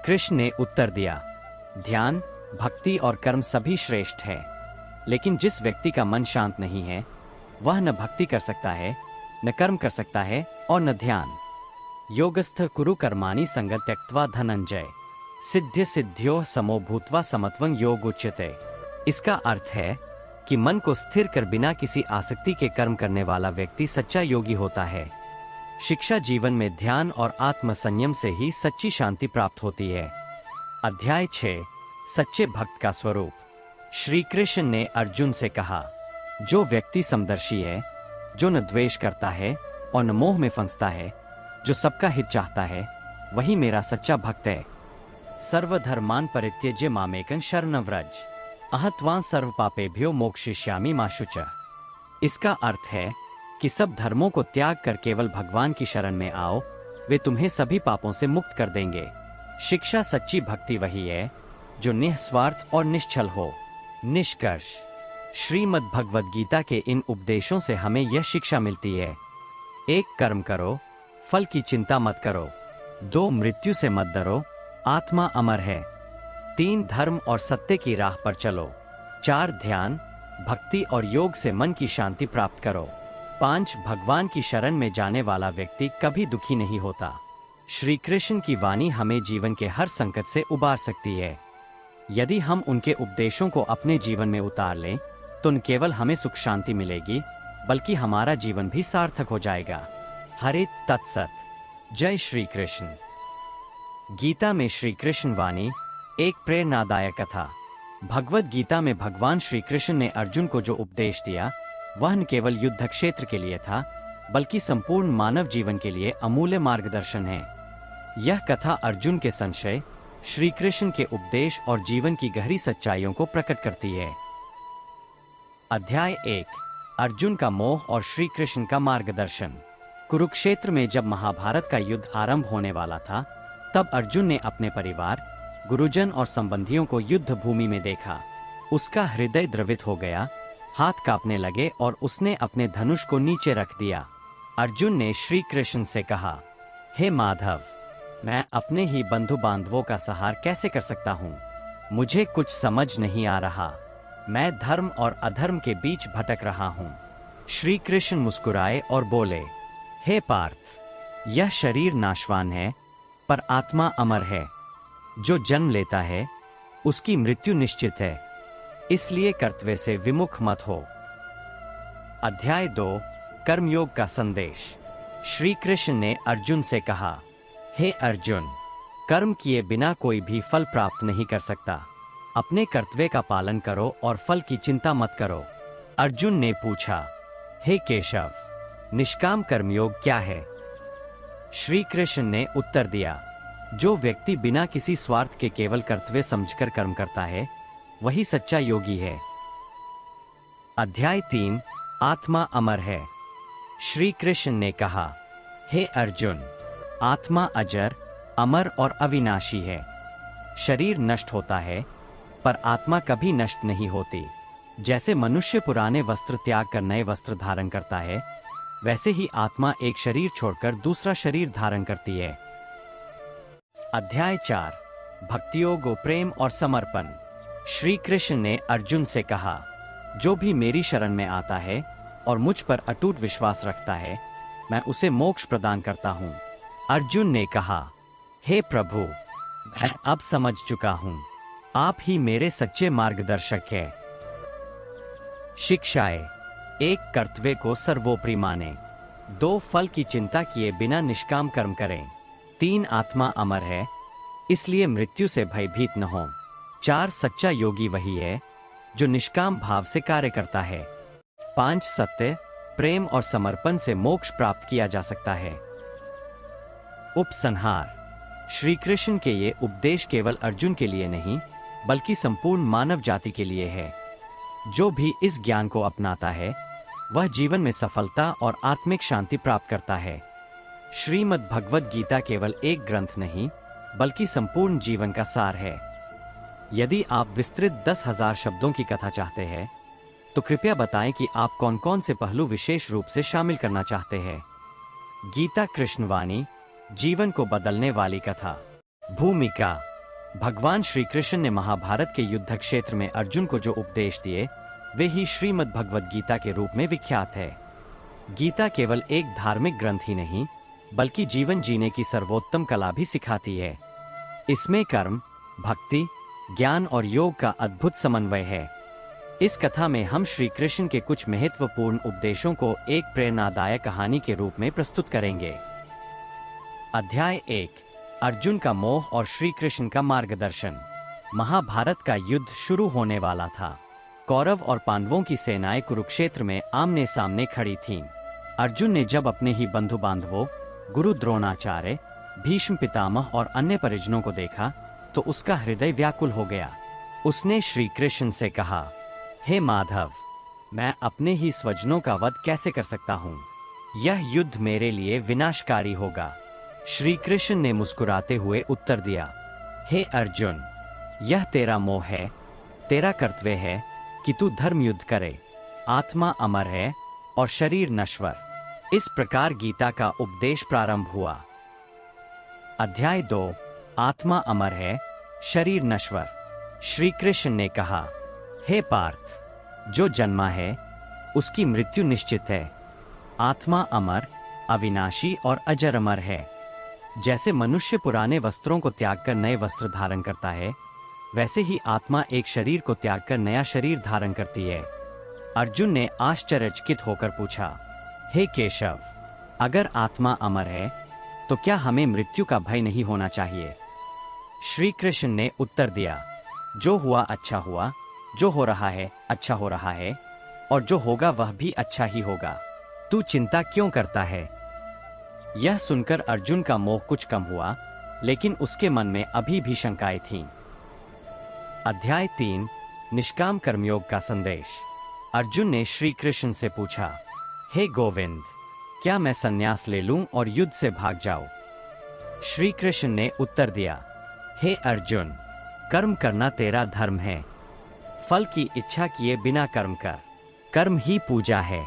कृष्ण ने उत्तर दिया, ध्यान, भक्ति और कर्म सभी श्रेष्ठ है, लेकिन जिस व्यक्ति का मन शांत नहीं है वह न भक्ति कर सकता है, न कर्म कर सकता है और न ध्यान। योगस्थ कुरु कर्माणि संगं त्यक्त्वा धनंजय, सिद्ध्य सिद्ध्यो समो भूत्वा समत्वं योग उच्यते। इसका अर्थ है कि मन को स्थिर कर बिना किसी आसक्ति के कर्म करने वाला व्यक्ति सच्चा योगी होता है। शिक्षा जीवन में ध्यान और आत्म संयम से ही सच्ची शांति प्राप्त होती है। अध्याय 6, सच्चे भक्त का स्वरूप। श्री कृष्ण ने अर्जुन से कहा, जो व्यक्ति समदर्शी है, जो न द्वेष करता है और न मोह में फंसता है, जो सबका हित चाहता है, वही मेरा सच्चा भक्त है। सर्वधर्मान परित्यज्य मामेकं शरणं व्रज, अहत्वां सर्व पापेभ्यो मोक्षयिष्यामि मा शुचः। इसका अर्थ है कि सब धर्मों को त्याग कर केवल भगवान की शरण में आओ, वे तुम्हें सभी पापों से मुक्त कर देंगे। शिक्षा सच्ची भक्ति वही है जो निस्वार्थ और निश्चल हो। निष्कर्ष, श्रीमद् भगवद गीता के इन उपदेशों से हमें यह शिक्षा मिलती है: 1. कर्म करो, फल की चिंता मत करो। 2. मृत्यु से मत डरो, आत्मा अमर है। 3. धर्म और सत्य की राह पर चलो। 4. ध्यान, भक्ति और योग से मन की शांति प्राप्त करो। 5. भगवान की शरण में जाने वाला व्यक्ति कभी दुखी नहीं होता। श्री कृष्ण की वाणी हमें जीवन के हर संकट से उबार सकती है। यदि हम उनके उपदेशों को अपने जीवन में उतार लें तो न केवल हमें सुख शांति मिलेगी बल्कि हमारा जीवन भी सार्थक हो जाएगा। हरे तत्सत। जय श्री कृष्ण। गीता में श्री कृष्ण वाणी एक प्रेरणादायक कथा। भगवद गीता में भगवान श्री कृष्ण ने अर्जुन को जो उपदेश दिया वह न केवल युद्ध क्षेत्र के लिए था बल्कि संपूर्ण मानव जीवन के लिए अमूल्य मार्गदर्शन है। यह कथा अर्जुन के संशय, श्री कृष्ण के उपदेश और जीवन की गहरी सच्चाइयों को प्रकट करती है। अध्याय 1, अर्जुन का मोह और श्री कृष्ण का मार्गदर्शन। कुरुक्षेत्र में जब महाभारत का युद्ध आरंभ होने वाला था तब अर्जुन ने अपने परिवार, गुरुजन और संबंधियों को युद्ध भूमि में देखा। उसका हृदय द्रवित हो गया, हाथ कांपने लगे और उसने अपने धनुष को नीचे रख दिया। अर्जुन ने श्री कृष्ण से कहा, हे माधव, मैं अपने ही बंधु बांधवों का सहार कैसे कर सकता हूँ? मुझे कुछ समझ नहीं आ रहा। मैं धर्म और अधर्म के बीच भटक रहा हूँ। श्री कृष्ण मुस्कुराए और बोले, हे पार्थ, यह शरीर नाशवान है पर आत्मा अमर है। जो जन्म लेता है उसकी मृत्यु निश्चित है, इसलिए कर्तव्य से विमुख मत हो। अध्याय 2, कर्मयोग का संदेश। श्री कृष्ण ने अर्जुन से कहा, हे अर्जुन, कर्म किए बिना कोई भी फल प्राप्त नहीं कर सकता। अपने कर्तव्य का पालन करो और फल की चिंता मत करो। अर्जुन ने पूछा, हे केशव, निष्काम कर्मयोग क्या है? श्री कृष्ण ने उत्तर दिया, जो व्यक्ति बिना किसी स्वार्थ के केवल कर्तव्य समझकर कर्म करता है वही सच्चा योगी है। अध्याय 3, आत्मा अमर है। श्री कृष्ण ने कहा, हे अर्जुन, आत्मा अजर, अमर और अविनाशी है। शरीर नष्ट होता है पर आत्मा कभी नष्ट नहीं होती। जैसे मनुष्य पुराने वस्त्र त्याग कर नए वस्त्र धारण करता है, वैसे ही आत्मा एक शरीर छोड़कर दूसरा शरीर धारण करती है। अध्याय 4, भक्तियोग, प्रेम और समर्पण। श्री कृष्ण ने अर्जुन से कहा, जो भी मेरी शरण में आता है और मुझ पर अटूट विश्वास रखता है, मैं उसे मोक्ष प्रदान करता हूँ। अर्जुन ने कहा, हे प्रभु, मैं अब समझ चुका हूँ, आप ही मेरे सच्चे मार्गदर्शक हैं। शिक्षाएं: 1. कर्तव्य को सर्वोपरि माने। 2. फल की चिंता किए बिना निष्काम कर्म करें। 3. आत्मा अमर है, इसलिए मृत्यु से भयभीत न हो। 4. सच्चा योगी वही है जो निष्काम भाव से कार्य करता है। 5. सत्य, प्रेम और समर्पण से मोक्ष प्राप्त किया जा सकता है। उपसंहार: श्री कृष्ण के ये उपदेश केवल अर्जुन के लिए नहीं बल्कि संपूर्ण मानव जाति के लिए है। जो भी इस ज्ञान को अपनाता है वह जीवन में सफलता और आत्मिक शांति प्राप्त करता है। श्रीमद् भगवद गीता केवल एक ग्रंथ नहीं बल्कि संपूर्ण जीवन का सार है। यदि आप विस्तृत 10,000 शब्दों की कथा चाहते हैं तो कृपया बताएं कि आप कौन कौन से पहलू विशेष रूप से शामिल करना चाहते हैं। गीता कृष्णवाणी, जीवन को बदलने वाली कथा। भूमिका: भगवान श्री कृष्ण ने महाभारत के युद्ध क्षेत्र में अर्जुन को जो उपदेश दिए वे ही श्रीमद् भगवद गीता के रूप में विख्यात है। गीता केवल एक धार्मिक ग्रंथ ही नहीं बल्कि जीवन जीने की सर्वोत्तम कला भी सिखाती है। इसमें कर्म, भक्ति, ज्ञान और योग का अद्भुत समन्वय है। इस कथा में हम श्री कृष्ण के कुछ महत्वपूर्ण उपदेशों को एक प्रेरणादायक कहानी के रूप में प्रस्तुत करेंगे। अध्याय 1, अर्जुन का मोह और श्री कृष्ण का मार्गदर्शन। महाभारत का युद्ध शुरू होने वाला था। कौरव और पांडवों की सेनाएं कुरुक्षेत्र में आमने सामने खड़ी थीं। अर्जुन ने जब अपने ही बंधु बांधवों, गुरु द्रोणाचार्य, भीष्म पितामह और अन्य परिजनों को देखा तो उसका हृदय व्याकुल हो गया। उसने श्री कृष्ण से कहा, हे माधव, मैं अपने ही स्वजनों का वध कैसे कर सकता हूँ? यह युद्ध मेरे लिए विनाशकारी होगा। श्री कृष्ण ने मुस्कुराते हुए उत्तर दिया, हे अर्जुन, यह तेरा मोह है, तेरा कर्तव्य है कि तू धर्म युद्ध करे। आत्मा अमर है और शरीर नश्वर। इस प्रकार गीता का उपदेश प्रारंभ हुआ। अध्याय 2, आत्मा अमर है, शरीर नश्वर। श्री कृष्ण ने कहा, हे पार्थ, जो जन्मा है उसकी मृत्यु निश्चित है। आत्मा अमर, अविनाशी और अजर अमर है। जैसे मनुष्य पुराने वस्त्रों को त्याग कर नए वस्त्र धारण करता है, वैसे ही आत्मा एक शरीर को त्याग कर नया शरीर धारण करती है। अर्जुन ने आश्चर्यचकित होकर पूछा, हे केशव, अगर आत्मा अमर है तो क्या हमें मृत्यु का भय नहीं होना चाहिए? श्री कृष्ण ने उत्तर दिया, जो हुआ अच्छा हुआ, जो हो रहा है अच्छा हो रहा है, और जो होगा वह भी अच्छा ही होगा। तू चिंता क्यों करता है? यह सुनकर अर्जुन का मोह कुछ कम हुआ, लेकिन उसके मन में अभी भी शंकाएं थीं। अध्याय 3, निष्काम कर्मयोग का संदेश। अर्जुन ने श्री कृष्ण से पूछा, हे गोविंद, क्या मैं संन्यास ले लूं और युद्ध से भाग जाऊं? श्री कृष्ण ने उत्तर दिया, हे अर्जुन, कर्म करना तेरा धर्म है। फल की इच्छा किए बिना कर्म कर। कर्म ही पूजा है।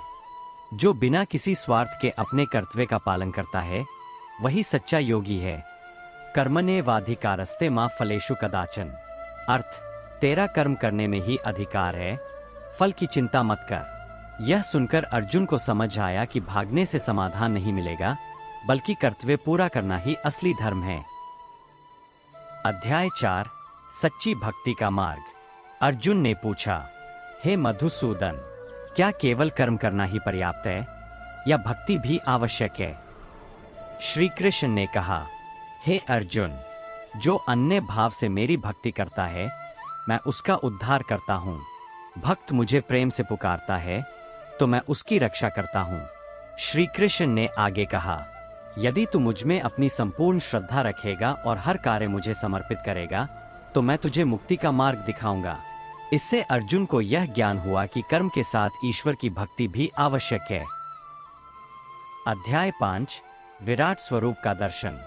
जो बिना किसी स्वार्थ के अपने कर्तव्य का पालन करता है, वही सच्चा योगी है। कर्मण्येवाधिकारस्ते मा फलेषु कदाचन। अर्थ, तेरा कर्म करने में ही अधिकार है, फल की चिंता मत कर। यह सुनकर अर्जुन को समझ आया कि भागने से समाधान नहीं मिलेगा, बल्कि कर्तव्य पूरा करना ही असली धर्म है। अध्याय 4, सच्ची भक्ति का मार्ग। अर्जुन ने पूछा, हे मधुसूदन, क्या केवल कर्म करना ही पर्याप्त है या भक्ति भी आवश्यक है? श्री कृष्ण ने कहा, हे अर्जुन, जो अन्य भाव से मेरी भक्ति करता है, मैं उसका उद्धार करता हूँ। भक्त मुझे प्रेम से पुकारता है तो मैं उसकी रक्षा करता हूँ। श्री कृष्ण ने आगे कहा, यदि तू मुझ में अपनी संपूर्ण श्रद्धा रखेगा और हर कार्य मुझे समर्पित करेगा, तो मैं तुझे मुक्ति का मार्ग दिखाऊंगा। इससे अर्जुन को यह ज्ञान हुआ कि कर्म के साथ ईश्वर की भक्ति भी आवश्यक है। अध्याय 5, विराट स्वरूप का दर्शन।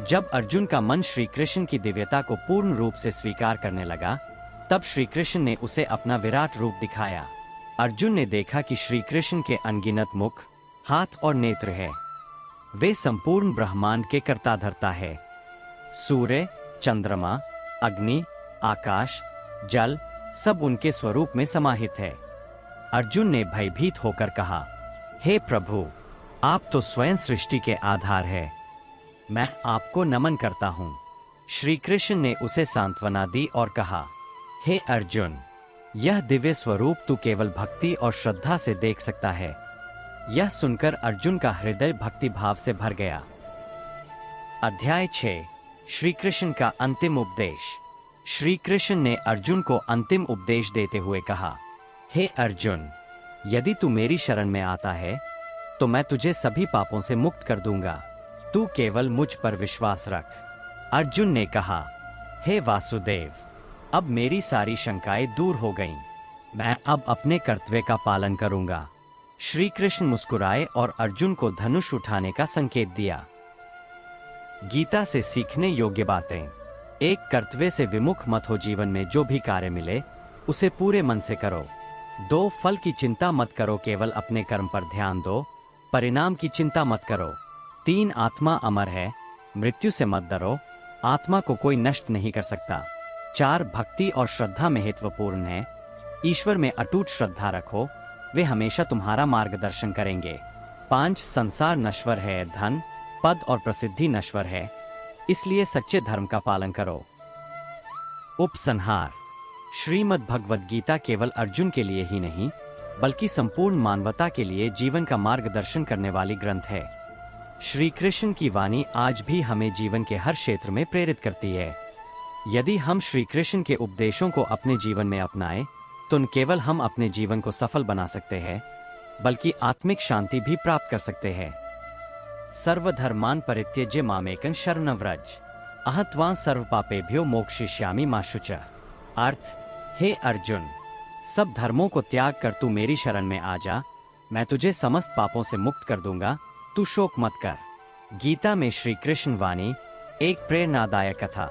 जब अर्जुन का मन श्री कृष्ण की दिव्यता को पूर्ण रूप से स्वीकार करने लगा, तब श्री कृष्ण ने उसे अपना विराट रूप दिखाया। अर्जुन ने देखा कि श्री कृष्ण के अनगिनत मुख, हाथ और नेत्र है। वे संपूर्ण ब्रह्मांड के कर्ता धर्ता है। सूर्य, चंद्रमा, अग्नि, आकाश, जल सब उनके स्वरूप में समाहित है। अर्जुन ने भयभीत होकर कहा, हे प्रभु, आप तो स्वयं सृष्टि के आधार है। मैं आपको नमन करता हूँ। श्री कृष्ण ने उसे सांत्वना दी और कहा, हे अर्जुन, यह दिव्य स्वरूप तू केवल भक्ति और श्रद्धा से देख सकता है। यह सुनकर अर्जुन का हृदय भक्ति भाव से भर गया। अध्याय 6, श्री कृष्ण का अंतिम उपदेश। श्री कृष्ण ने अर्जुन को अंतिम उपदेश देते हुए कहा, हे अर्जुन, यदि तू मेरी शरण में आता है तो मैं तुझे सभी पापों से मुक्त कर दूंगा। तू केवल मुझ पर विश्वास रख। अर्जुन ने कहा, हे वासुदेव, अब मेरी सारी शंकाएं दूर हो गईं। मैं अब अपने कर्तव्य का पालन करूंगा। श्री कृष्ण मुस्कुराए और अर्जुन को धनुष उठाने का संकेत दिया। गीता से सीखने योग्य बातें। एक, कर्तव्य से विमुख मत हो। जीवन में जो भी कार्य मिले उसे पूरे मन से करो। 2, फल की चिंता मत करो, केवल अपने कर्म पर ध्यान दो, परिणाम की चिंता मत करो। 3, आत्मा अमर है, मृत्यु से मत डरो, आत्मा को कोई नष्ट नहीं कर सकता। 4, भक्ति और श्रद्धा महत्वपूर्ण है, ईश्वर में अटूट श्रद्धा रखो, वे हमेशा तुम्हारा मार्गदर्शन करेंगे। 5, संसार नश्वर है, धन, पद और प्रसिद्धि नश्वर है, इसलिए सच्चे धर्म का पालन करो। उपसंहार। श्रीमद् भगवद गीता केवल अर्जुन के लिए ही नहीं, बल्कि संपूर्ण मानवता के लिए जीवन का मार्गदर्शन करने वाली ग्रंथ है। श्री कृष्ण की वाणी आज भी हमें जीवन के हर क्षेत्र में प्रेरित करती है। यदि हम श्री कृष्ण के उपदेशों को अपने जीवन में अपनाएं, तो न केवल हम अपने जीवन को सफल बना सकते हैं, बल्कि आत्मिक शांति भी प्राप्त कर सकते हैं। सर्वधर्मान् परित्यज्य मामेकं शरणं व्रज, अहं त्वां सर्वपापेभ्यो मोक्षयिष्यामि मा शुचः। अर्थ, हे अर्जुन, सब धर्मों को त्याग कर तू मेरी शरण में आ जा, मैं तुझे समस्त पापों से मुक्त कर दूंगा, तू शोक मत कर। गीता में श्री कृष्ण वाणी, एक प्रेरणादायक कथा।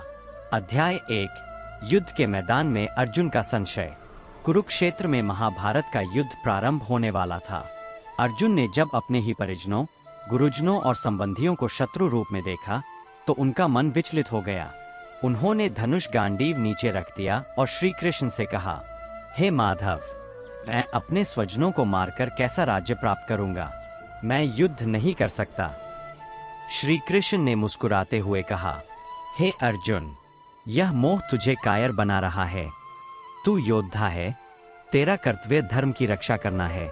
अध्याय 1। युद्ध के मैदान में अर्जुन का संशय। कुरुक्षेत्र में महाभारत का युद्ध प्रारंभ होने वाला था। अर्जुन ने जब अपने ही परिजनों, गुरुजनों और संबंधियों को शत्रु रूप में देखा तो उनका मन विचलित हो गया। उन्होंने धनुष गांडीव नीचे रख दिया और श्री कृष्ण से कहा, हे माधव, मैं अपने स्वजनों को मारकर कैसा राज्य प्राप्त करूंगा? मैं युद्ध नहीं कर सकता। श्री कृष्ण ने मुस्कुराते हुए कहा, हे अर्जुन, यह मोह तुझे कायर बना रहा है। तू योद्धा है, तेरा कर्तव्य धर्म की रक्षा करना है।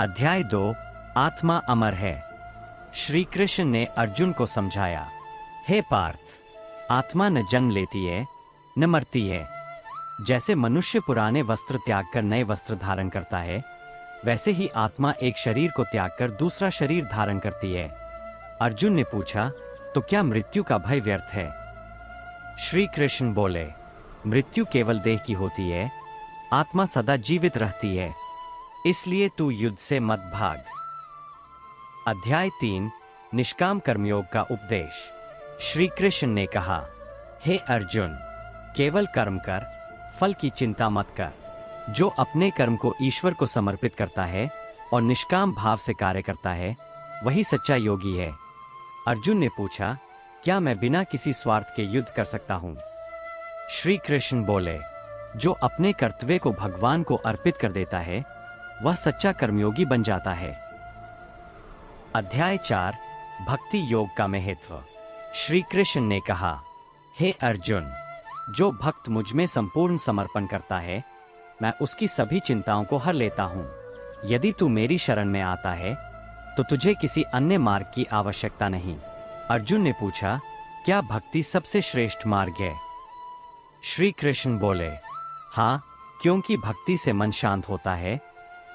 अध्याय 2। आत्मा अमर है। श्री कृष्ण ने अर्जुन को समझाया, हे पार्थ, आत्मा न जन्म लेती है न मरती है। जैसे मनुष्य पुराने वस्त्र त्याग कर नए वस्त्र धारण करता है, वैसे ही आत्मा एक शरीर को त्याग कर दूसरा शरीर धारण करती है। अर्जुन ने पूछा, तो क्या मृत्यु का भय व्यर्थ है? श्री कृष्ण बोले, मृत्यु केवल देह की होती है, आत्मा सदा जीवित रहती है, इसलिए तू युद्ध से मत भाग। अध्याय 3। निष्काम कर्मयोग का उपदेश। श्री कृष्ण ने कहा, हे अर्जुन, केवल कर्म कर, फल की चिंता मत कर। जो अपने कर्म को ईश्वर को समर्पित करता है और निष्काम भाव से कार्य करता है, वही सच्चा योगी है। अर्जुन ने पूछा, क्या मैं बिना किसी स्वार्थ के युद्ध कर सकता हूँ? श्री कृष्ण बोले, जो अपने कर्तव्य को भगवान को अर्पित कर देता है, वह सच्चा कर्मयोगी बन जाता है। अध्याय 4। भक्ति योग का महत्व। श्री कृष्ण ने कहा, हे अर्जुन, जो भक्त मुझ में संपूर्ण समर्पण करता है, मैं उसकी सभी चिंताओं को हर लेता हूँ। यदि तू मेरी शरण में आता है तो तुझे किसी अन्य मार्ग की आवश्यकता नहीं। अर्जुन ने पूछा, क्या भक्ति सबसे श्रेष्ठ मार्ग है? श्री कृष्ण बोले, हाँ, क्योंकि भक्ति से मन शांत होता है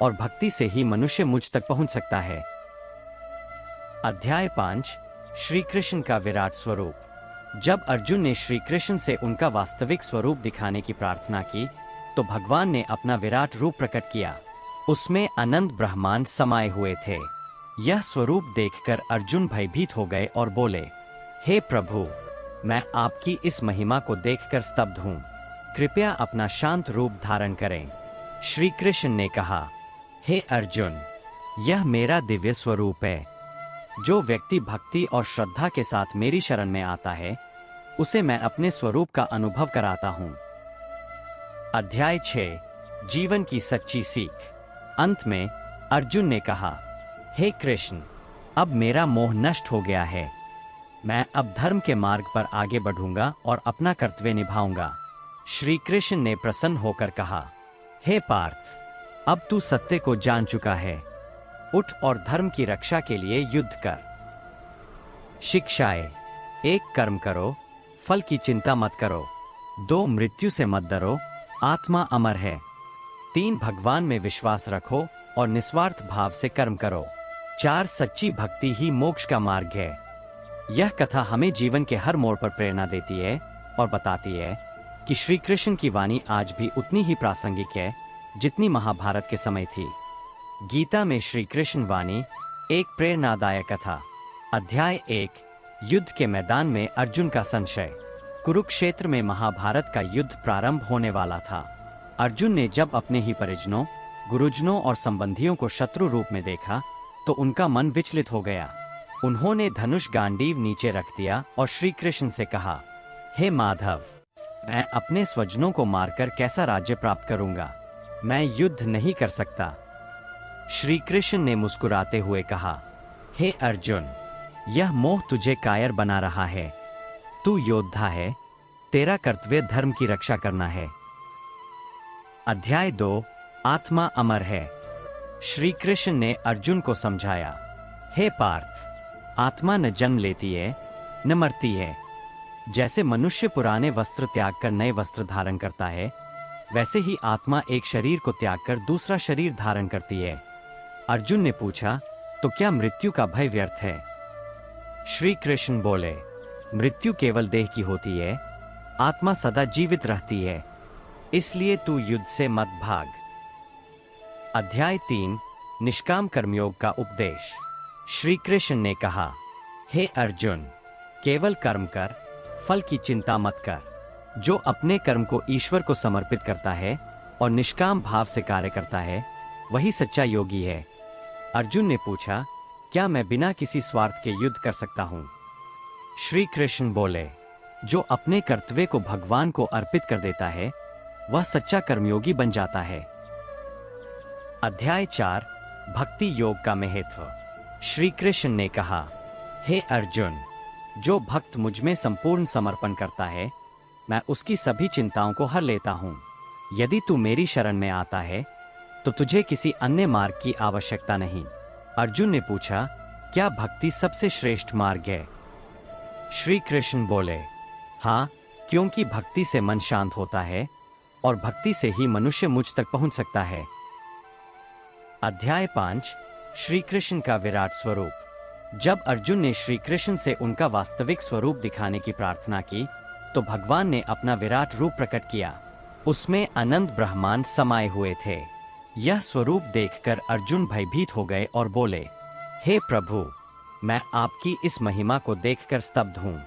और भक्ति से ही मनुष्य मुझ तक पहुंच सकता है। अध्याय 5। श्री कृष्ण का विराट स्वरूप। जब अर्जुन ने श्री कृष्ण से उनका वास्तविक स्वरूप दिखाने की प्रार्थना की तो भगवान ने अपना विराट रूप प्रकट किया। उसमें अनंत ब्रह्मांड समाये हुए थे। यह स्वरूप देखकर अर्जुन भयभीत हो गए और बोले, हे प्रभु, मैं आपकी इस महिमा को देखकर स्तब्ध हूँ। कृपया अपना शांत रूप धारण करें। श्री कृष्ण ने कहा, हे अर्जुन, यह मेरा दिव्य स्वरूप है। जो व्यक्ति भक्ति और श्रद्धा के साथ मेरी शरण में आता है, उसे मैं अपने स्वरूप का अनुभव कराता हूँ। अध्याय 6। जीवन की सच्ची सीख। अंत में अर्जुन ने कहा, हे कृष्ण, अब मेरा मोह नष्ट हो गया है। मैं अब धर्म के मार्ग पर आगे बढ़ूंगा और अपना कर्तव्य निभाऊंगा। श्री कृष्ण ने प्रसन्न होकर कहा, हे पार्थ, अब तू सत्य को जान चुका है। उठ और धर्म की रक्षा के लिए युद्ध कर। शिक्षाएं। 1। कर्म करो, फल की चिंता मत करो। 2। मृत्यु से मत डरो, आत्मा अमर है। 3। भगवान में विश्वास रखो और निस्वार्थ भाव से कर्म करो। 4। सच्ची भक्ति ही मोक्ष का मार्ग है। यह कथा हमें जीवन के हर मोड़ पर प्रेरणा देती है और बताती है कि श्री कृष्ण की वाणी आज भी उतनी ही प्रासंगिक है जितनी महाभारत के समय थी। गीता में श्री कृष्ण वाणी, एक प्रेरणादायक कथा। अध्याय 1। युद्ध के मैदान में अर्जुन का संशय। कुरुक्षेत्र में महाभारत का युद्ध प्रारंभ होने वाला था। अर्जुन ने जब अपने ही परिजनों, गुरुजनों और संबंधियों को शत्रु रूप में देखा तो उनका मन विचलित हो गया। उन्होंने धनुष गांडीव नीचे रख दिया और श्री कृष्ण से कहा, हे माधव, मैं अपने स्वजनों को मारकर कैसा राज्य प्राप्त करूंगा? मैं युद्ध नहीं कर सकता। श्री कृष्ण ने मुस्कुराते हुए कहा, हे अर्जुन, यह मोह तुझे कायर बना रहा है। तू योद्धा है, तेरा कर्तव्य धर्म की रक्षा करना है। अध्याय 2। आत्मा अमर है। श्री कृष्ण ने अर्जुन को समझाया, हे पार्थ, आत्मा न जन्म लेती है न मरती है। जैसे मनुष्य पुराने वस्त्र त्याग कर नए वस्त्र धारण करता है, वैसे ही आत्मा एक शरीर को त्याग कर दूसरा शरीर धारण करती है। अर्जुन ने पूछा, तो क्या मृत्यु का भय व्यर्थ है? श्री कृष्ण बोले, मृत्यु केवल देह की होती है, आत्मा सदा जीवित रहती है, इसलिए तू युद्ध से मत भाग। अध्याय 3 निष्काम कर्मयोग का उपदेश। श्री कृष्ण ने कहा, हे अर्जुन, केवल कर्म कर, फल की चिंता मत कर। जो अपने कर्म को ईश्वर को समर्पित करता है और निष्काम भाव से कार्य करता है, वही सच्चा योगी है। अर्जुन ने पूछा, क्या मैं बिना किसी स्वार्थ के युद्ध कर सकता हूँ? श्री कृष्ण बोले, जो अपने कर्तव्य को भगवान को अर्पित कर देता है, वह सच्चा कर्मयोगी बन जाता है। अध्याय 4 भक्ति योग का महत्व। श्री कृष्ण ने कहा, हे अर्जुन, जो भक्त मुझ में संपूर्ण समर्पण करता है, मैं उसकी सभी चिंताओं को हर लेता हूँ। यदि तू मेरी शरण में आता है, तो तुझे किसी अन्य मार्ग की आवश्यकता नहीं। अर्जुन ने पूछा, क्या भक्ति सबसे श्रेष्ठ मार्ग है? श्री कृष्ण बोले, हाँ, क्योंकि भक्ति से मन शांत होता है और भक्ति से ही मनुष्य मुझ तक पहुंच सकता है। अध्याय 5 श्री कृष्ण का विराट स्वरूप। जब अर्जुन ने श्री कृष्ण से उनका वास्तविक स्वरूप दिखाने की प्रार्थना की, तो भगवान ने अपना विराट रूप प्रकट किया। उसमें अनंत ब्रह्मांड समाये हुए थे। यह स्वरूप देखकर अर्जुन भयभीत हो गए और बोले, हे प्रभु, मैं आपकी इस महिमा को देखकर स्तब्ध हूँ।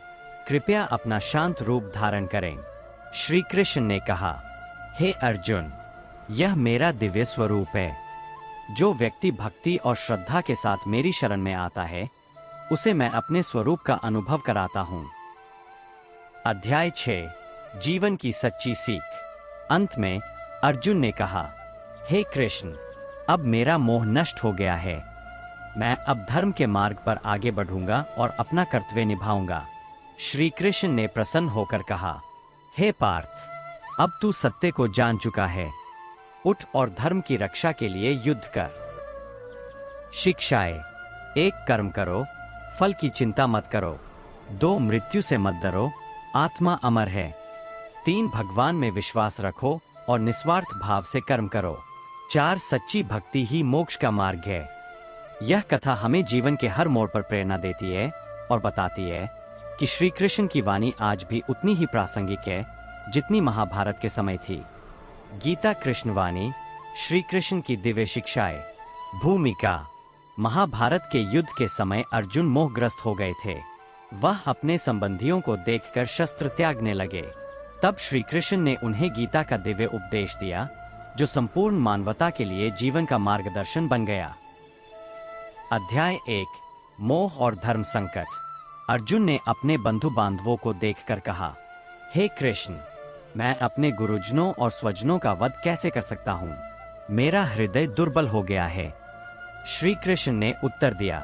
कृपया अपना शांत रूप धारण करें। श्री कृष्ण ने कहा, हे अर्जुन, यह मेरा दिव्य स्वरूप है। जो व्यक्ति भक्ति और श्रद्धा के साथ मेरी शरण में आता है, उसे मैं अपने स्वरूप का अनुभव कराता हूँ। अध्याय 6 जीवन की सच्ची सीख। अंत में अर्जुन ने कहा, हे कृष्ण, अब मेरा मोह नष्ट हो गया है। मैं अब धर्म के मार्ग पर आगे बढ़ूंगा और अपना कर्तव्य निभाऊंगा। श्री कृष्ण ने प्रसन्न होकर कहा, हे पार्थ, अब तू सत्य को जान चुका है। उठ और धर्म की रक्षा के लिए युद्ध कर। शिक्षाएं। 1 कर्म करो, फल की चिंता मत करो। 2 मृत्यु से मत डरो, आत्मा अमर है। 3 भगवान में विश्वास रखो और निस्वार्थ भाव से कर्म करो। 4 सच्ची भक्ति ही मोक्ष का मार्ग है। यह कथा हमें जीवन के हर मोड़ पर प्रेरणा देती है और बताती है कि श्री कृष्ण की वाणी आज भी उतनी ही प्रासंगिक है जितनी महाभारत के समय थी। गीता कृष्ण वाणी, श्री कृष्ण की दिव्य शिक्षाएं। भूमिका। महाभारत के युद्ध के समय अर्जुन मोहग्रस्त हो गए थे। वह अपने संबंधियों को देखकर शस्त्र त्यागने लगे। तब श्री कृष्ण ने उन्हें गीता का दिव्य उपदेश दिया, जो संपूर्ण मानवता के लिए जीवन का मार्गदर्शन बन गया। अध्याय 1 मोह और धर्म संकट। अर्जुन ने अपने बंधु बांधवों को देखकर कहा, हे कृष्ण, मैं अपने गुरुजनों और स्वजनों का वध कैसे कर सकता हूँ? मेरा हृदय दुर्बल हो गया है। श्री कृष्ण ने उत्तर दिया,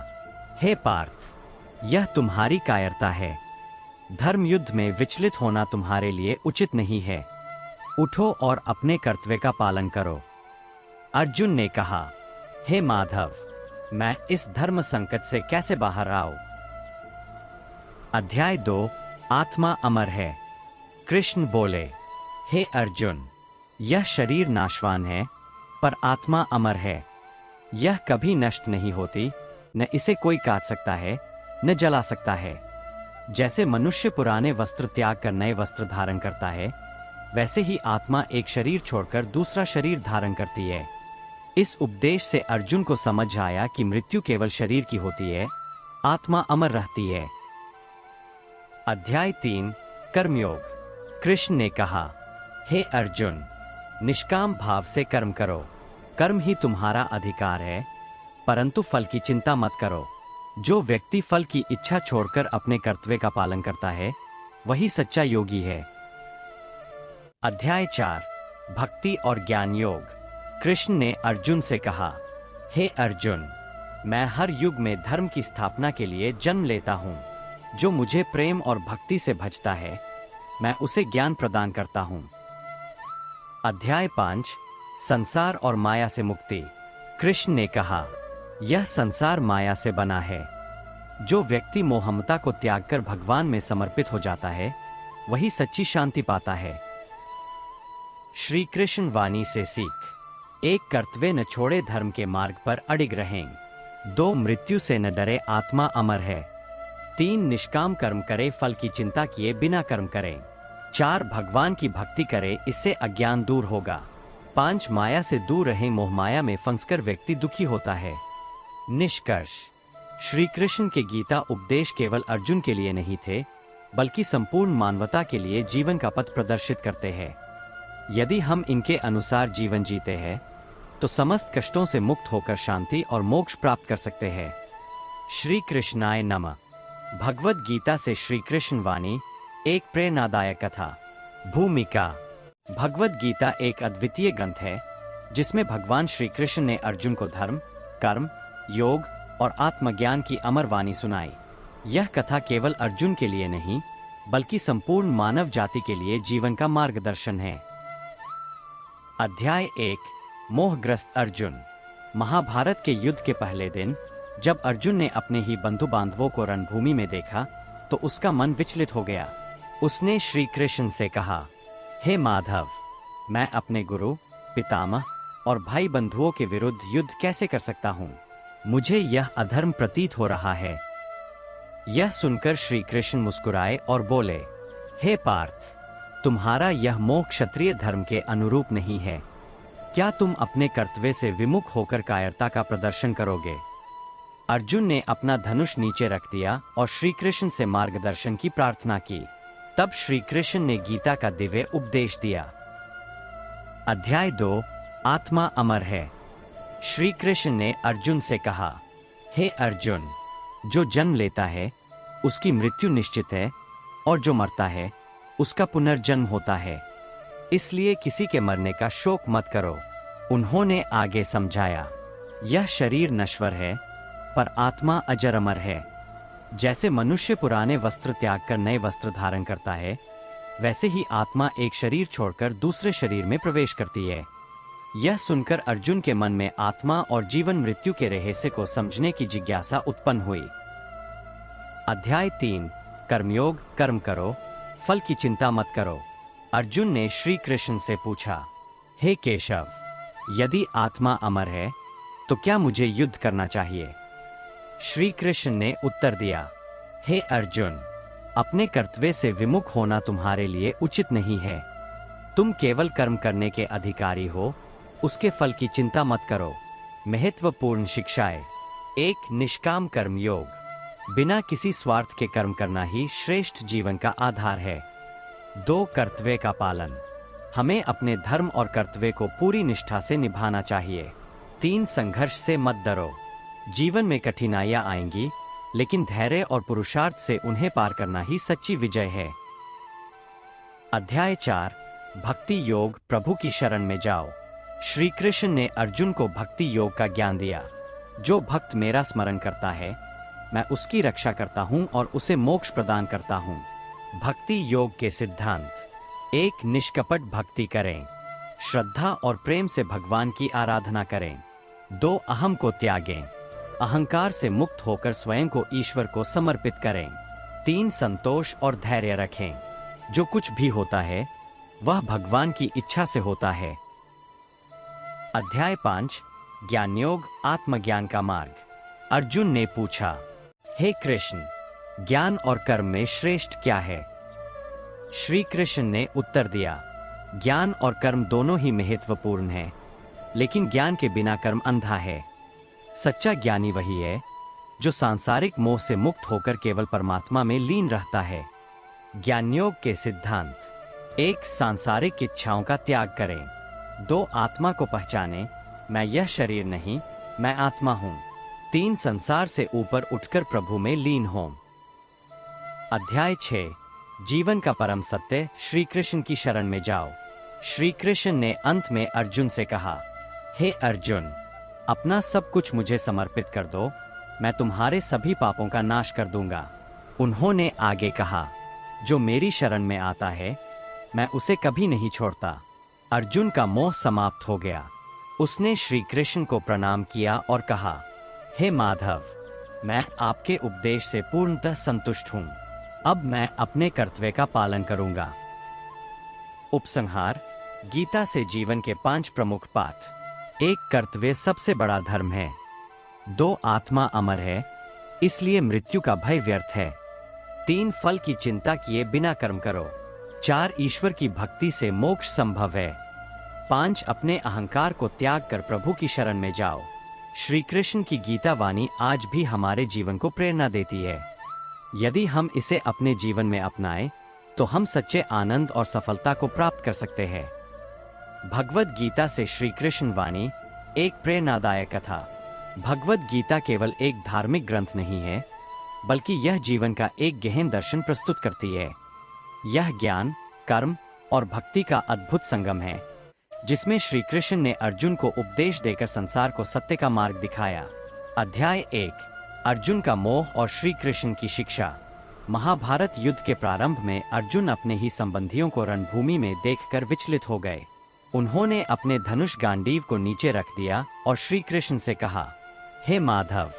हे पार्थ, यह तुम्हारी कायरता है। धर्म युद्ध में विचलित होना तुम्हारे लिए उचित नहीं है। उठो और अपने कर्तव्य का पालन करो। अर्जुन ने कहा, हे माधव, मैं इस धर्म संकट से कैसे बाहर आऊं? अध्याय 2 आत्मा अमर है। कृष्ण बोले, हे अर्जुन, यह शरीर नाशवान है, पर आत्मा अमर है। यह कभी नष्ट नहीं होती, न इसे कोई काट सकता है, न जला सकता है। जैसे मनुष्य पुराने वस्त्र त्याग कर नए वस्त्र धारण करता है, वैसे ही आत्मा एक शरीर छोड़कर दूसरा शरीर धारण करती है। इस उपदेश से अर्जुन को समझ आया कि मृत्यु केवल शरीर की होती है, आत्मा अमर रहती है। अध्याय 3 कर्मयोग। कृष्ण ने कहा, हे अर्जुन, निष्काम भाव से कर्म करो। कर्म ही तुम्हारा अधिकार है, परंतु फल की चिंता मत करो। जो व्यक्ति फल की इच्छा छोड़कर अपने कर्तव्य का पालन करता है, वही सच्चा योगी है। अध्याय 4 भक्ति और ज्ञान योग। कृष्ण ने अर्जुन से कहा, हे अर्जुन, मैं हर युग में धर्म की स्थापना के लिए जन्म लेता हूँ। जो मुझे प्रेम और भक्ति से भजता है, मैं उसे ज्ञान प्रदान करता हूँ। अध्याय 5 संसार और माया से मुक्ति। कृष्ण ने कहा, यह संसार माया से बना है। जो व्यक्ति मोहमता को त्याग कर भगवान में समर्पित हो जाता है, वही सच्ची शांति पाता है। श्री कृष्ण वाणी से सीख। 1 कर्तव्य न छोड़े, धर्म के मार्ग पर अडिग रहें। 2 मृत्यु से न डरे, आत्मा अमर है। 3 निष्काम कर्म करे, फल की चिंता किए बिना कर्म करें। 4 भगवान की भक्ति करे, इससे अज्ञान दूर होगा। 5 माया से दूर रहे, मोह माया में फंसकर व्यक्ति दुखी होता है। निष्कर्ष, श्री कृष्ण के गीता उपदेश केवल अर्जुन के लिए नहीं थे, बल्कि संपूर्ण मानवता के लिए जीवन का पथ प्रदर्शित करते हैं। यदि हम इनके अनुसार जीवन जीते हैं तो समस्त कष्टों से मुक्त होकर शांति और मोक्ष प्राप्त कर सकते हैं। श्री कृष्णाय नमः। भगवद गीता से श्री कृष्ण वाणी, एक प्रेरणादायक कथा। भूमिका। भगवद गीता एक अद्वितीय ग्रंथ है जिसमें भगवान श्री कृष्ण ने अर्जुन को धर्म, कर्म, योग और आत्मज्ञान की अमर वाणी सुनाई। यह कथा केवल अर्जुन के लिए नहीं, बल्कि संपूर्ण मानव जाति के लिए जीवन का मार्गदर्शन है। अध्याय 1, मोहग्रस्त अर्जुन। महाभारत के युद्ध के पहले दिन जब अर्जुन ने अपने ही बंधु बांधवों को रणभूमि में देखा तो उसका मन विचलित हो गया। उसने श्री कृष्ण से कहा, हे माधव, मैं अपने गुरु, पितामह और भाई बंधुओं के विरुद्ध युद्ध कैसे कर सकता हूँ? मुझे यह अधर्म प्रतीत हो रहा है। यह सुनकर श्री कृष्ण मुस्कुराए और बोले, हे पार्थ, तुम्हारा यह मोह क्षत्रिय धर्म के अनुरूप नहीं है। क्या तुम अपने कर्तव्य से विमुख होकर कायरता का प्रदर्शन करोगे? अर्जुन ने अपना धनुष नीचे रख दिया और श्री कृष्ण से मार्गदर्शन की प्रार्थना की। तब श्री कृष्ण ने गीता का दिव्य उपदेश दिया। अध्याय 2, आत्मा अमर है। श्री कृष्ण ने अर्जुन से कहा, हे अर्जुन, जो जन्म लेता है उसकी मृत्यु निश्चित है, और जो मरता है उसका पुनर्जन्म होता है। इसलिए किसी के मरने का शोक मत करो। उन्होंने आगे समझाया, यह शरीर नश्वर है, पर आत्मा अजर अमर है। जैसे मनुष्य पुराने वस्त्र त्याग कर नए वस्त्र धारण करता है, वैसे ही आत्मा एक शरीर छोड़कर दूसरे शरीर में प्रवेश करती है। यह सुनकर अर्जुन के मन में आत्मा और जीवन मृत्यु के रहस्य को समझने की जिज्ञासा उत्पन्न हुई। अध्याय 3, कर्मयोग। कर्म करो, फल की चिंता मत करो। अर्जुन ने श्री कृष्ण से पूछा, हे केशव, यदि आत्मा अमर है तो क्या मुझे युद्ध करना चाहिए? श्री कृष्ण ने उत्तर दिया, हे अर्जुन, अपने कर्तव्य से विमुख होना तुम्हारे लिए उचित नहीं है। तुम केवल कर्म करने के अधिकारी हो, उसके फल की चिंता मत करो। महत्वपूर्ण शिक्षाएं। 1, निष्काम कर्म योग। बिना किसी स्वार्थ के कर्म करना ही श्रेष्ठ जीवन का आधार है। 2, कर्तव्य का पालन। हमें अपने धर्म और कर्तव्य को पूरी निष्ठा से निभाना चाहिए। 3, संघर्ष से मत डरो। जीवन में कठिनाइयां आएंगी, लेकिन धैर्य और पुरुषार्थ से उन्हें पार करना ही सच्ची विजय है। अध्याय 4, भक्ति योग। प्रभु की शरण में जाओ। श्री कृष्ण ने अर्जुन को भक्ति योग का ज्ञान दिया। जो भक्त मेरा स्मरण करता है, मैं उसकी रक्षा करता हूँ और उसे मोक्ष प्रदान करता हूँ। भक्ति योग के सिद्धांत। 1, निष्कपट भक्ति करें। श्रद्धा और प्रेम से भगवान की आराधना करें। 2, अहम को त्यागें। अहंकार से मुक्त होकर स्वयं को ईश्वर को समर्पित करें। 3, संतोष और धैर्य रखें। जो कुछ भी होता है वह भगवान की इच्छा से होता है। अध्याय 5, ज्ञान योग। आत्मज्ञान का मार्ग। अर्जुन ने पूछा, हे कृष्ण, ज्ञान और कर्म में श्रेष्ठ क्या है? श्री कृष्ण ने उत्तर दिया, ज्ञान और कर्म दोनों ही महत्वपूर्ण हैं, लेकिन ज्ञान के बिना कर्म अंधा है। सच्चा ज्ञानी वही है जो सांसारिक मोह से मुक्त होकर केवल परमात्मा में लीन रहता है। ज्ञान योग के सिद्धांत। 1, सांसारिक इच्छाओं का त्याग करें। 2, आत्मा को पहचानें, मैं यह शरीर नहीं, मैं आत्मा हूँ। 3, संसार से ऊपर उठकर प्रभु में लीन हों। अध्याय 6, जीवन का परम सत्य। श्री कृष्ण की शरण में जाओ। श्री कृष्ण ने अंत में अर्जुन से कहा, हे अर्जुन, अपना सब कुछ मुझे समर्पित कर दो, मैं तुम्हारे सभी पापों का नाश कर दूंगा। उन्होंने आगे कहा, जो मेरी शरण में आता है मैं उसे कभी नहीं छोड़ता। अर्जुन का मोह समाप्त हो गया। उसने श्री कृष्ण को प्रणाम किया और कहा, हे माधव, मैं आपके उपदेश से पूर्णतः संतुष्ट हूँ। अब मैं अपने कर्तव्य का पालन करूंगा। उपसंहार। गीता से जीवन के 5 प्रमुख पाठ। 1, कर्तव्य सबसे बड़ा धर्म है। 2, आत्मा अमर है, इसलिए मृत्यु का भय व्यर्थ है। 3, फल की चिंता किए बिना कर्म करो। 4 ईश्वर की भक्ति से मोक्ष संभव है। 5 अपने अहंकार को त्याग कर प्रभु की शरण में जाओ। श्री कृष्ण की गीता वाणी आज भी हमारे जीवन को प्रेरणा देती है। यदि हम इसे अपने जीवन में अपनाएं, तो हम सच्चे आनंद और सफलता को प्राप्त कर सकते हैं। भगवद गीता से श्री कृष्ण वाणी एक प्रेरणादायक कथा। भगवद गीता केवल एक धार्मिक ग्रंथ नहीं है, बल्कि यह जीवन का एक गहन दर्शन प्रस्तुत करती है। यह ज्ञान, कर्म और भक्ति का अद्भुत संगम है, जिसमें श्री कृष्ण ने अर्जुन को उपदेश देकर संसार को सत्य का मार्ग दिखाया। अध्याय 1, अर्जुन का मोह और श्री कृष्ण की शिक्षा। महाभारत युद्ध के प्रारंभ में अर्जुन अपने ही संबंधियों को रणभूमि में देखकर विचलित हो गए। उन्होंने अपने धनुष गांडीव को नीचे रख दिया और श्री कृष्ण से कहा, हे माधव,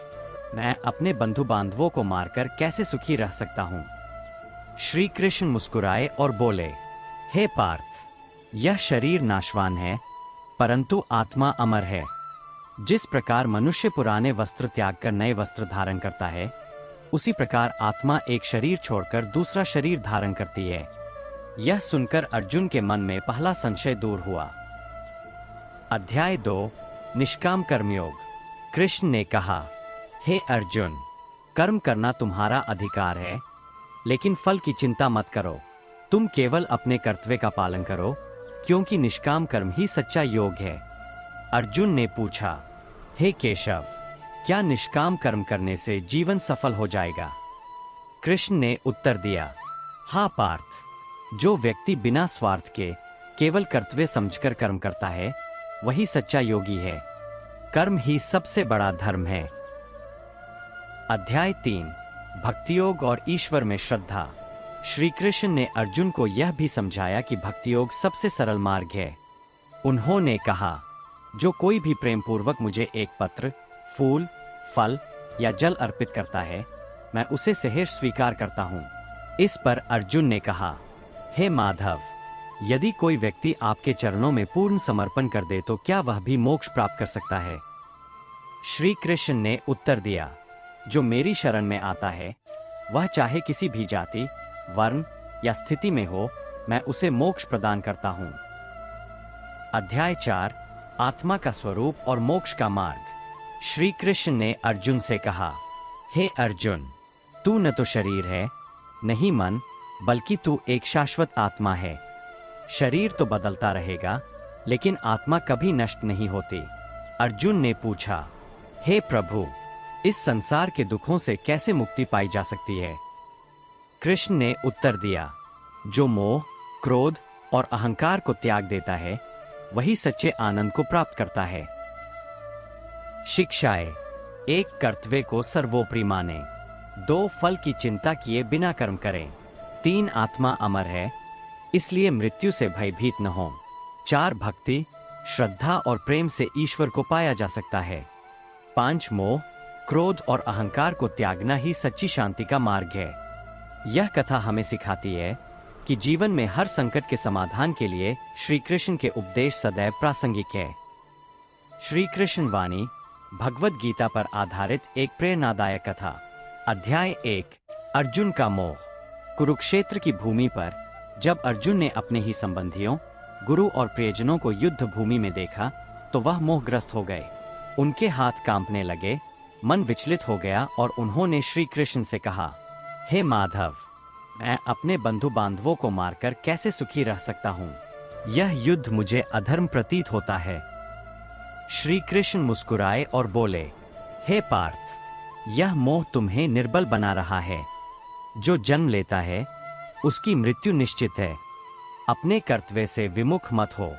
मैं अपने बंधु बांधवों को मारकर कैसे सुखी रह सकता हूँ। श्री कृष्ण मुस्कुराए और बोले, हे पार्थ, यह शरीर नाशवान है, परंतु आत्मा अमर है। जिस प्रकार मनुष्य पुराने वस्त्र त्याग कर नए वस्त्र धारण करता है, उसी प्रकार आत्मा एक शरीर छोड़कर दूसरा शरीर धारण करती है। यह सुनकर अर्जुन के मन में पहला संशय दूर हुआ। अध्याय 2, निष्काम कर्मयोग। कृष्ण ने कहा, हे अर्जुन, कर्म करना तुम्हारा अधिकार है, लेकिन फल की चिंता मत करो। तुम केवल अपने कर्तव्य का पालन करो, क्योंकि निष्काम कर्म ही सच्चा योग है। अर्जुन ने पूछा, हे केशव, क्या निष्काम कर्म करने से जीवन सफल हो जाएगा? कृष्ण ने उत्तर दिया, हाँ पार्थ, जो व्यक्ति बिना स्वार्थ के केवल कर्तव्य समझकर कर्म करता है, वही सच्चा योगी है। कर्म ही सबसे बड़ा धर्म है। अध्याय 3, भक्ति योग और ईश्वर में श्रद्धा। श्री कृष्ण ने अर्जुन को यह भी समझाया कि भक्ति योग सबसे सरल मार्ग है। उन्होंने कहा, जो कोई भी प्रेम पूर्वक मुझे एक पत्र, फूल, फल या जल अर्पित करता है, मैं उसे सहर्ष स्वीकार करता हूँ। इस पर अर्जुन ने कहा, हे माधव, यदि कोई व्यक्ति आपके चरणों में पूर्ण समर्पण कर दे तो क्या वह भी मोक्ष प्राप्त कर सकता है? श्री कृष्ण ने उत्तर दिया, जो मेरी शरण में आता है, वह चाहे किसी भी जाति, वर्ण या स्थिति में हो, मैं उसे मोक्ष प्रदान करता हूँ। अध्याय 4, आत्मा का स्वरूप और मोक्ष का मार्ग। श्री कृष्ण ने अर्जुन से कहा, हे अर्जुन, तू न तो शरीर है, नहीं मन, बल्कि तू एक शाश्वत आत्मा है। शरीर तो बदलता रहेगा, लेकिन आत्मा कभी नष्ट नहीं होती। अर्जुन ने पूछा, हे प्रभु, इस संसार के दुखों से कैसे मुक्ति पाई जा सकती है? कृष्ण ने उत्तर दिया, जो मोह, क्रोध और अहंकार को त्याग देता है, वही सच्चे आनंद को प्राप्त करता है। शिक्षाएं। 1, कर्तव्य को सर्वोपरि माने। 2, फल की चिंता किए बिना कर्म करें। 3, आत्मा अमर है, इसलिए मृत्यु से भयभीत न हो। 4, भक्ति, श्रद्धा और प्रेम से ईश्वर को पाया जा सकता है। 5, मोह, क्रोध और अहंकार को त्यागना ही सच्ची शांति का मार्ग है। यह कथा हमें सिखाती है कि जीवन में हर संकट के समाधान के लिए श्री कृष्ण के उपदेश सदैव प्रासंगिक है। श्री कृष्ण वाणी, भगवद गीता पर आधारित एक प्रेरणादायक कथा। अध्याय 1, अर्जुन का मोह। कुरुक्षेत्र की भूमि पर जब अर्जुन ने अपने ही संबंधियों, गुरु और प्रियजनों को युद्ध भूमि में देखा, तो वह मोहग्रस्त हो गए। उनके हाथ कांपने लगे, मन विचलित हो गया और उन्होंने श्री कृष्ण से कहा, हे माधव, मैं अपने बंधु बांधवों को मारकर कैसे सुखी रह सकता हूँ? यह युद्ध मुझे अधर्म प्रतीत होता है। श्री कृष्ण मुस्कुराए और बोले, हे पार्थ, यह मोह तुम्हें निर्बल बना रहा है। जो जन्म लेता है, उसकी मृत्यु निश्चित है। अपने कर्तव्य से विमुख मत हो।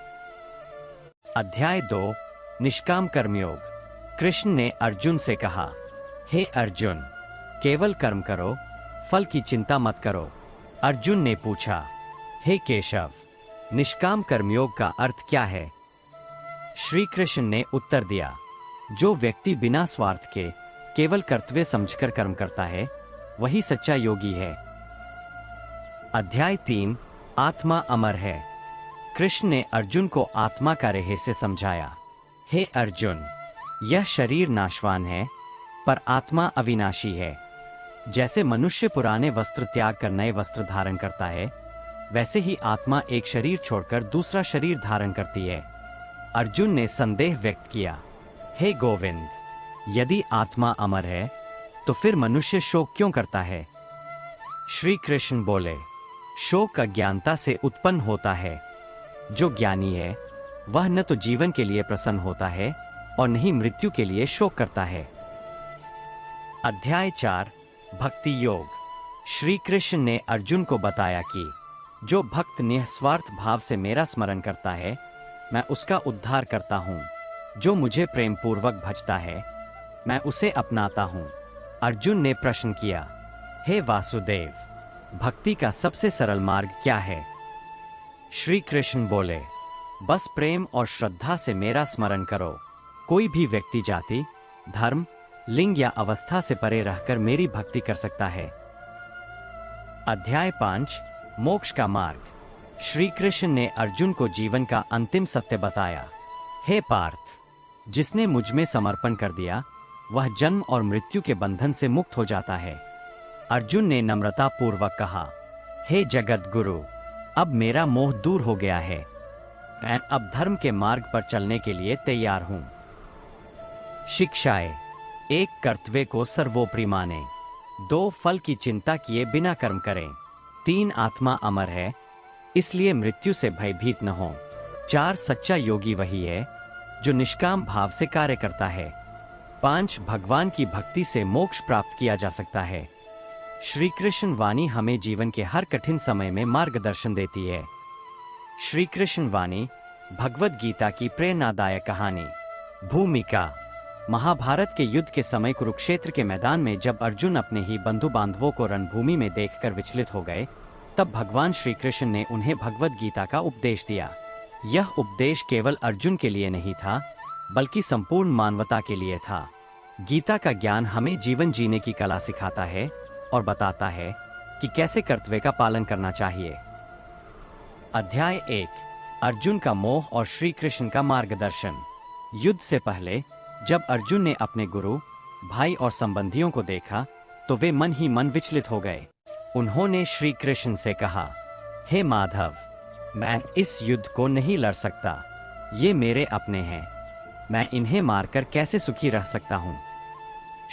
अध्याय 2, निष्काम कर्मयोग। कृष्ण ने अर्जुन से कहा, हे अर्जुन, केवल कर्म करो, फल की चिंता मत करो। अर्जुन ने पूछा, हे केशव, निष्काम कर्मयोग का अर्थ क्या है? श्री कृष्ण ने उत्तर दिया, जो व्यक्ति बिना स्वार्थ के केवल कर्तव्य समझकर कर्म करता है, वही सच्चा योगी है। अध्याय 3, आत्मा अमर है। कृष्ण ने अर्जुन को आत्मा का रहस्य समझाया। हे अर्जुन, यह शरीर नाशवान है, पर आत्मा अविनाशी है। जैसे मनुष्य पुराने वस्त्र त्याग कर नए वस्त्र धारण करता है, वैसे ही आत्मा एक शरीर छोड़कर दूसरा शरीर धारण करती है। अर्जुन ने संदेह व्यक्त किया, हे गोविंद, यदि आत्मा अमर है तो फिर मनुष्य शोक क्यों करता है? श्री कृष्ण बोले, शोक अज्ञानता से उत्पन्न होता है। जो ज्ञानी है वह न तो जीवन के लिए प्रसन्न होता है और न ही मृत्यु के लिए शोक करता है। अध्याय 4 भक्ति योग। श्री कृष्ण ने अर्जुन को बताया कि जो भक्त निस्वार्थ भाव से मेरा स्मरण करता है, मैं उसका उद्धार करता हूँ। जो मुझे प्रेम पूर्वक भजता है, मैं उसे अपनाता हूँ। अर्जुन ने प्रश्न किया, हे वासुदेव, भक्ति का सबसे सरल मार्ग क्या है? श्री कृष्ण बोले, बस प्रेम और श्रद्धा से मेरा स्मरण करो। कोई भी व्यक्ति जाति, धर्म, लिंग या अवस्था से परे रहकर मेरी भक्ति कर सकता है। अध्याय 5 मोक्ष का मार्ग। श्री कृष्ण ने अर्जुन को जीवन का अंतिम सत्य बताया। हे पार्थ, जिसने मुझ में समर्पण कर दिया वह जन्म और मृत्यु के बंधन से मुक्त हो जाता है। अर्जुन ने नम्रता पूर्वक कहा, हे जगत गुरु, अब मेरा मोह दूर हो गया है। मैं अब धर्म के मार्ग पर चलने के लिए तैयार हूं। शिक्षाएं। 1 कर्तव्य को सर्वोपरि माने। 2 फल की चिंता किए बिना कर्म करें। 3 आत्मा अमर है, इसलिए मृत्यु से भयभीत न हो। 4 सच्चा योगी वही है जो निष्काम भाव से कार्य करता है। 5 भगवान की भक्ति से मोक्ष प्राप्त किया जा सकता है। श्री कृष्ण वाणी हमें जीवन के हर कठिन समय में मार्गदर्शन देती है। श्री कृष्ण वाणी भगवद गीता की प्रेरणादायक कहानी। भूमिका। महाभारत के युद्ध के समय कुरुक्षेत्र के मैदान में जब अर्जुन अपने ही बंधु बांधवों को रणभूमि में देखकर विचलित हो गए, तब भगवान श्री कृष्ण ने उन्हें भगवद गीता का उपदेश दिया। यह उपदेश केवल अर्जुन के लिए नहीं था, बल्कि संपूर्ण मानवता के लिए था। गीता का ज्ञान हमें जीवन जीने की कला सिखाता है और बताता है कि कैसे कर्तव्य का पालन करना चाहिए। अध्याय 1 अर्जुन का मोह और श्री कृष्ण का मार्गदर्शन। युद्ध से पहले जब अर्जुन ने अपने गुरु, भाई और संबंधियों को देखा तो वे मन ही मन विचलित हो गए। उन्होंने श्री कृष्ण से कहा, हे माधव, मैं इस युद्ध को नहीं लड़ सकता। ये मेरे अपने हैं, मैं इन्हें मारकर कैसे सुखी रह सकता हूँ?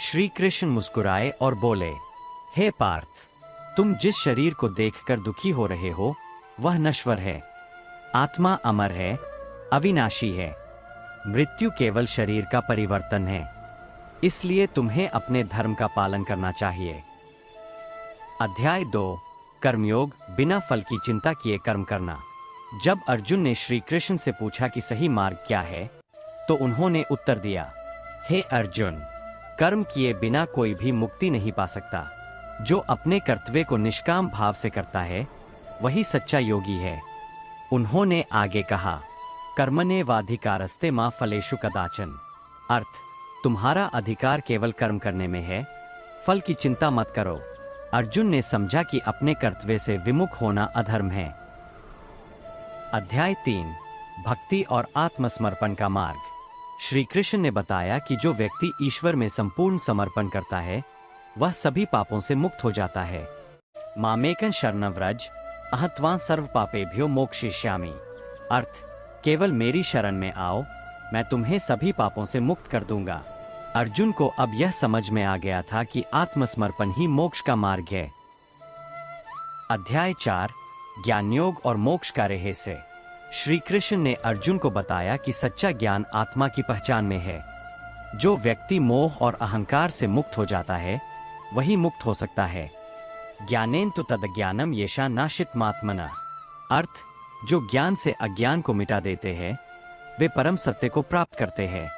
श्री कृष्ण मुस्कुराए और बोले, हे पार्थ, तुम जिस शरीर को देखकर दुखी हो रहे हो वह नश्वर है। आत्मा अमर है, अविनाशी है। मृत्यु केवल शरीर का परिवर्तन है, इसलिए तुम्हें अपने धर्म का पालन करना चाहिए। अध्याय 2 कर्मयोग। बिना फल की चिंता किए कर्म करना। जब अर्जुन ने श्री कृष्ण से पूछा कि सही मार्ग क्या है, तो उन्होंने उत्तर दिया, हे अर्जुन, कर्म किए बिना कोई भी मुक्ति नहीं पा सकता। जो अपने कर्तव्य को निष्काम भाव से करता है वही सच्चा योगी है। उन्होंने आगे कहा, कर्मण्येवाधिकारस्ते मा फलेषु कदाचन। अर्थ, तुम्हारा अधिकार केवल कर्म करने में है, फल की चिंता मत करो। अर्जुन ने समझा कि अपने कर्तव्य से विमुख होना अधर्म है। अध्याय 3 भक्ति और आत्मसमर्पण का मार्ग। श्री कृष्ण ने बताया कि जो व्यक्ति ईश्वर में संपूर्ण समर्पण करता है वह सभी पापों से मुक्त हो जाता है। मामेकं शरणं व्रज अहत्वा सर्व पापेभ्यो मोक्षयिष्यामि। अर्थ, केवल मेरी शरण में आओ, मैं तुम्हें सभी पापों से मुक्त कर दूंगा। अर्जुन को अब यह समझ में आ गया था कि आत्मसमर्पण ही मोक्ष का मार्ग है। अध्याय 4 ज्ञान योग और मोक्ष का रहस्य। श्री कृष्ण ने अर्जुन को बताया कि सच्चा ज्ञान आत्मा की पहचान में है। जो व्यक्ति मोह और अहंकार से मुक्त हो जाता है वही मुक्त हो सकता है। ज्ञानेन तो तदज्ञानम येषा नाशितमात्मना। अर्थ, जो ज्ञान से अज्ञान को मिटा देते हैं वे परम सत्य को प्राप्त करते हैं।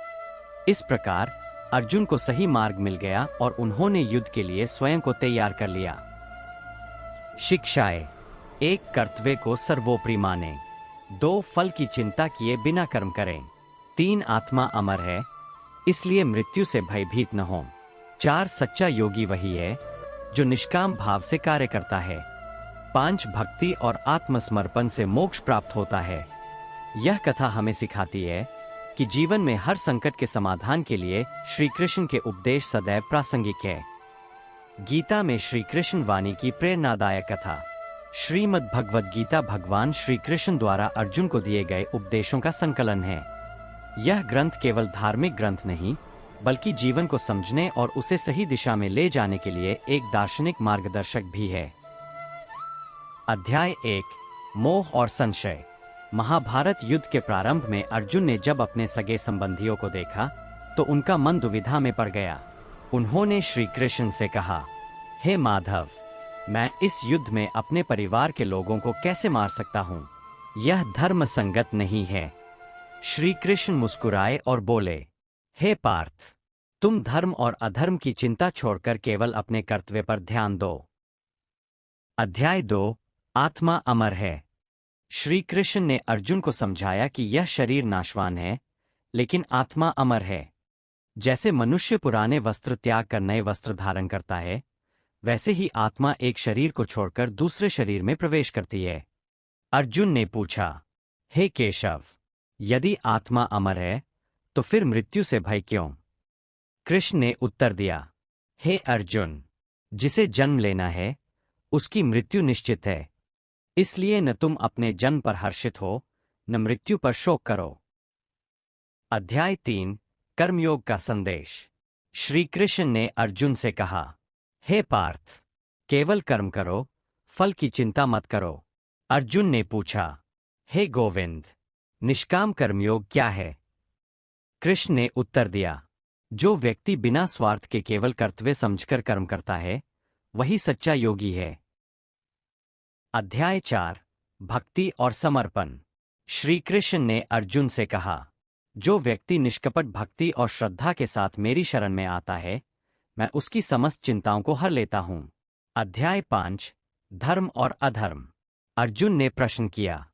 इस प्रकार अर्जुन को सही मार्ग मिल गया और उन्होंने युद्ध के लिए स्वयं को तैयार कर लिया। शिक्षाएं। 1 कर्तव्य को सर्वोपरि माने। 2 फल की चिंता किए बिना कर्म करें। 3 आत्मा अमर है, इसलिए मृत्यु से भयभीत न हो। 4 सच्चा योगी वही है जो निष्काम भाव से कार्य करता है। 5 भक्ति और आत्मसमर्पण से मोक्ष प्राप्त होता है। यह कथा हमें सिखाती है कि जीवन में हर संकट के समाधान के लिए श्री कृष्ण के उपदेश सदैव प्रासंगिक है। गीता में श्री कृष्ण वाणी की प्रेरणादायक कथा। श्रीमद् भगवद गीता भगवान श्री कृष्ण द्वारा अर्जुन को दिए गए उपदेशों का संकलन है। यह ग्रंथ केवल धार्मिक ग्रंथ नहीं, बल्कि जीवन को समझने और उसे सही दिशा में ले जाने के लिए एक दार्शनिक मार्गदर्शक भी है। अध्याय 1, मोह और संशय। महाभारत युद्ध के प्रारंभ में अर्जुन ने जब अपने सगे संबंधियों को देखा तो उनका मन दुविधा में पड़ गया। उन्होंने श्री कृष्ण से कहा, हे माधव, मैं इस युद्ध में अपने परिवार के लोगों को कैसे मार सकता हूँ? यह धर्म संगत नहीं है। श्री कृष्ण मुस्कुराए और बोले, हे पार्थ, तुम धर्म और अधर्म की चिंता छोड़कर केवल अपने कर्तव्य पर ध्यान दो। अध्याय 2, आत्मा अमर है। श्री कृष्ण ने अर्जुन को समझाया कि यह शरीर नाशवान है, लेकिन आत्मा अमर है। जैसे मनुष्य पुराने वस्त्र त्याग कर नए वस्त्र धारण करता है, वैसे ही आत्मा एक शरीर को छोड़कर दूसरे शरीर में प्रवेश करती है। अर्जुन ने पूछा, हे केशव, यदि आत्मा अमर है तो फिर मृत्यु से भय क्यों? कृष्ण ने उत्तर दिया, हे अर्जुन, जिसे जन्म लेना है उसकी मृत्यु निश्चित है, इसलिए न तुम अपने जन्म पर हर्षित हो, न मृत्यु पर शोक करो। अध्याय 3, कर्मयोग का संदेश। श्री कृष्ण ने अर्जुन से कहा, हे पार्थ, केवल कर्म करो, फल की चिंता मत करो। अर्जुन ने पूछा, हे गोविंद, निष्काम कर्मयोग क्या है? कृष्ण ने उत्तर दिया, जो व्यक्ति बिना स्वार्थ के केवल कर्तव्य समझकर कर्म करता है, वही सच्चा योगी है। अध्याय 4, भक्ति और समर्पण। श्री कृष्ण ने अर्जुन से कहा, जो व्यक्ति निष्कपट भक्ति और श्रद्धा के साथ मेरी शरण में आता है, मैं उसकी समस्त चिंताओं को हर लेता हूँ। अध्याय 5, धर्म और अधर्म। अर्जुन ने प्रश्न किया,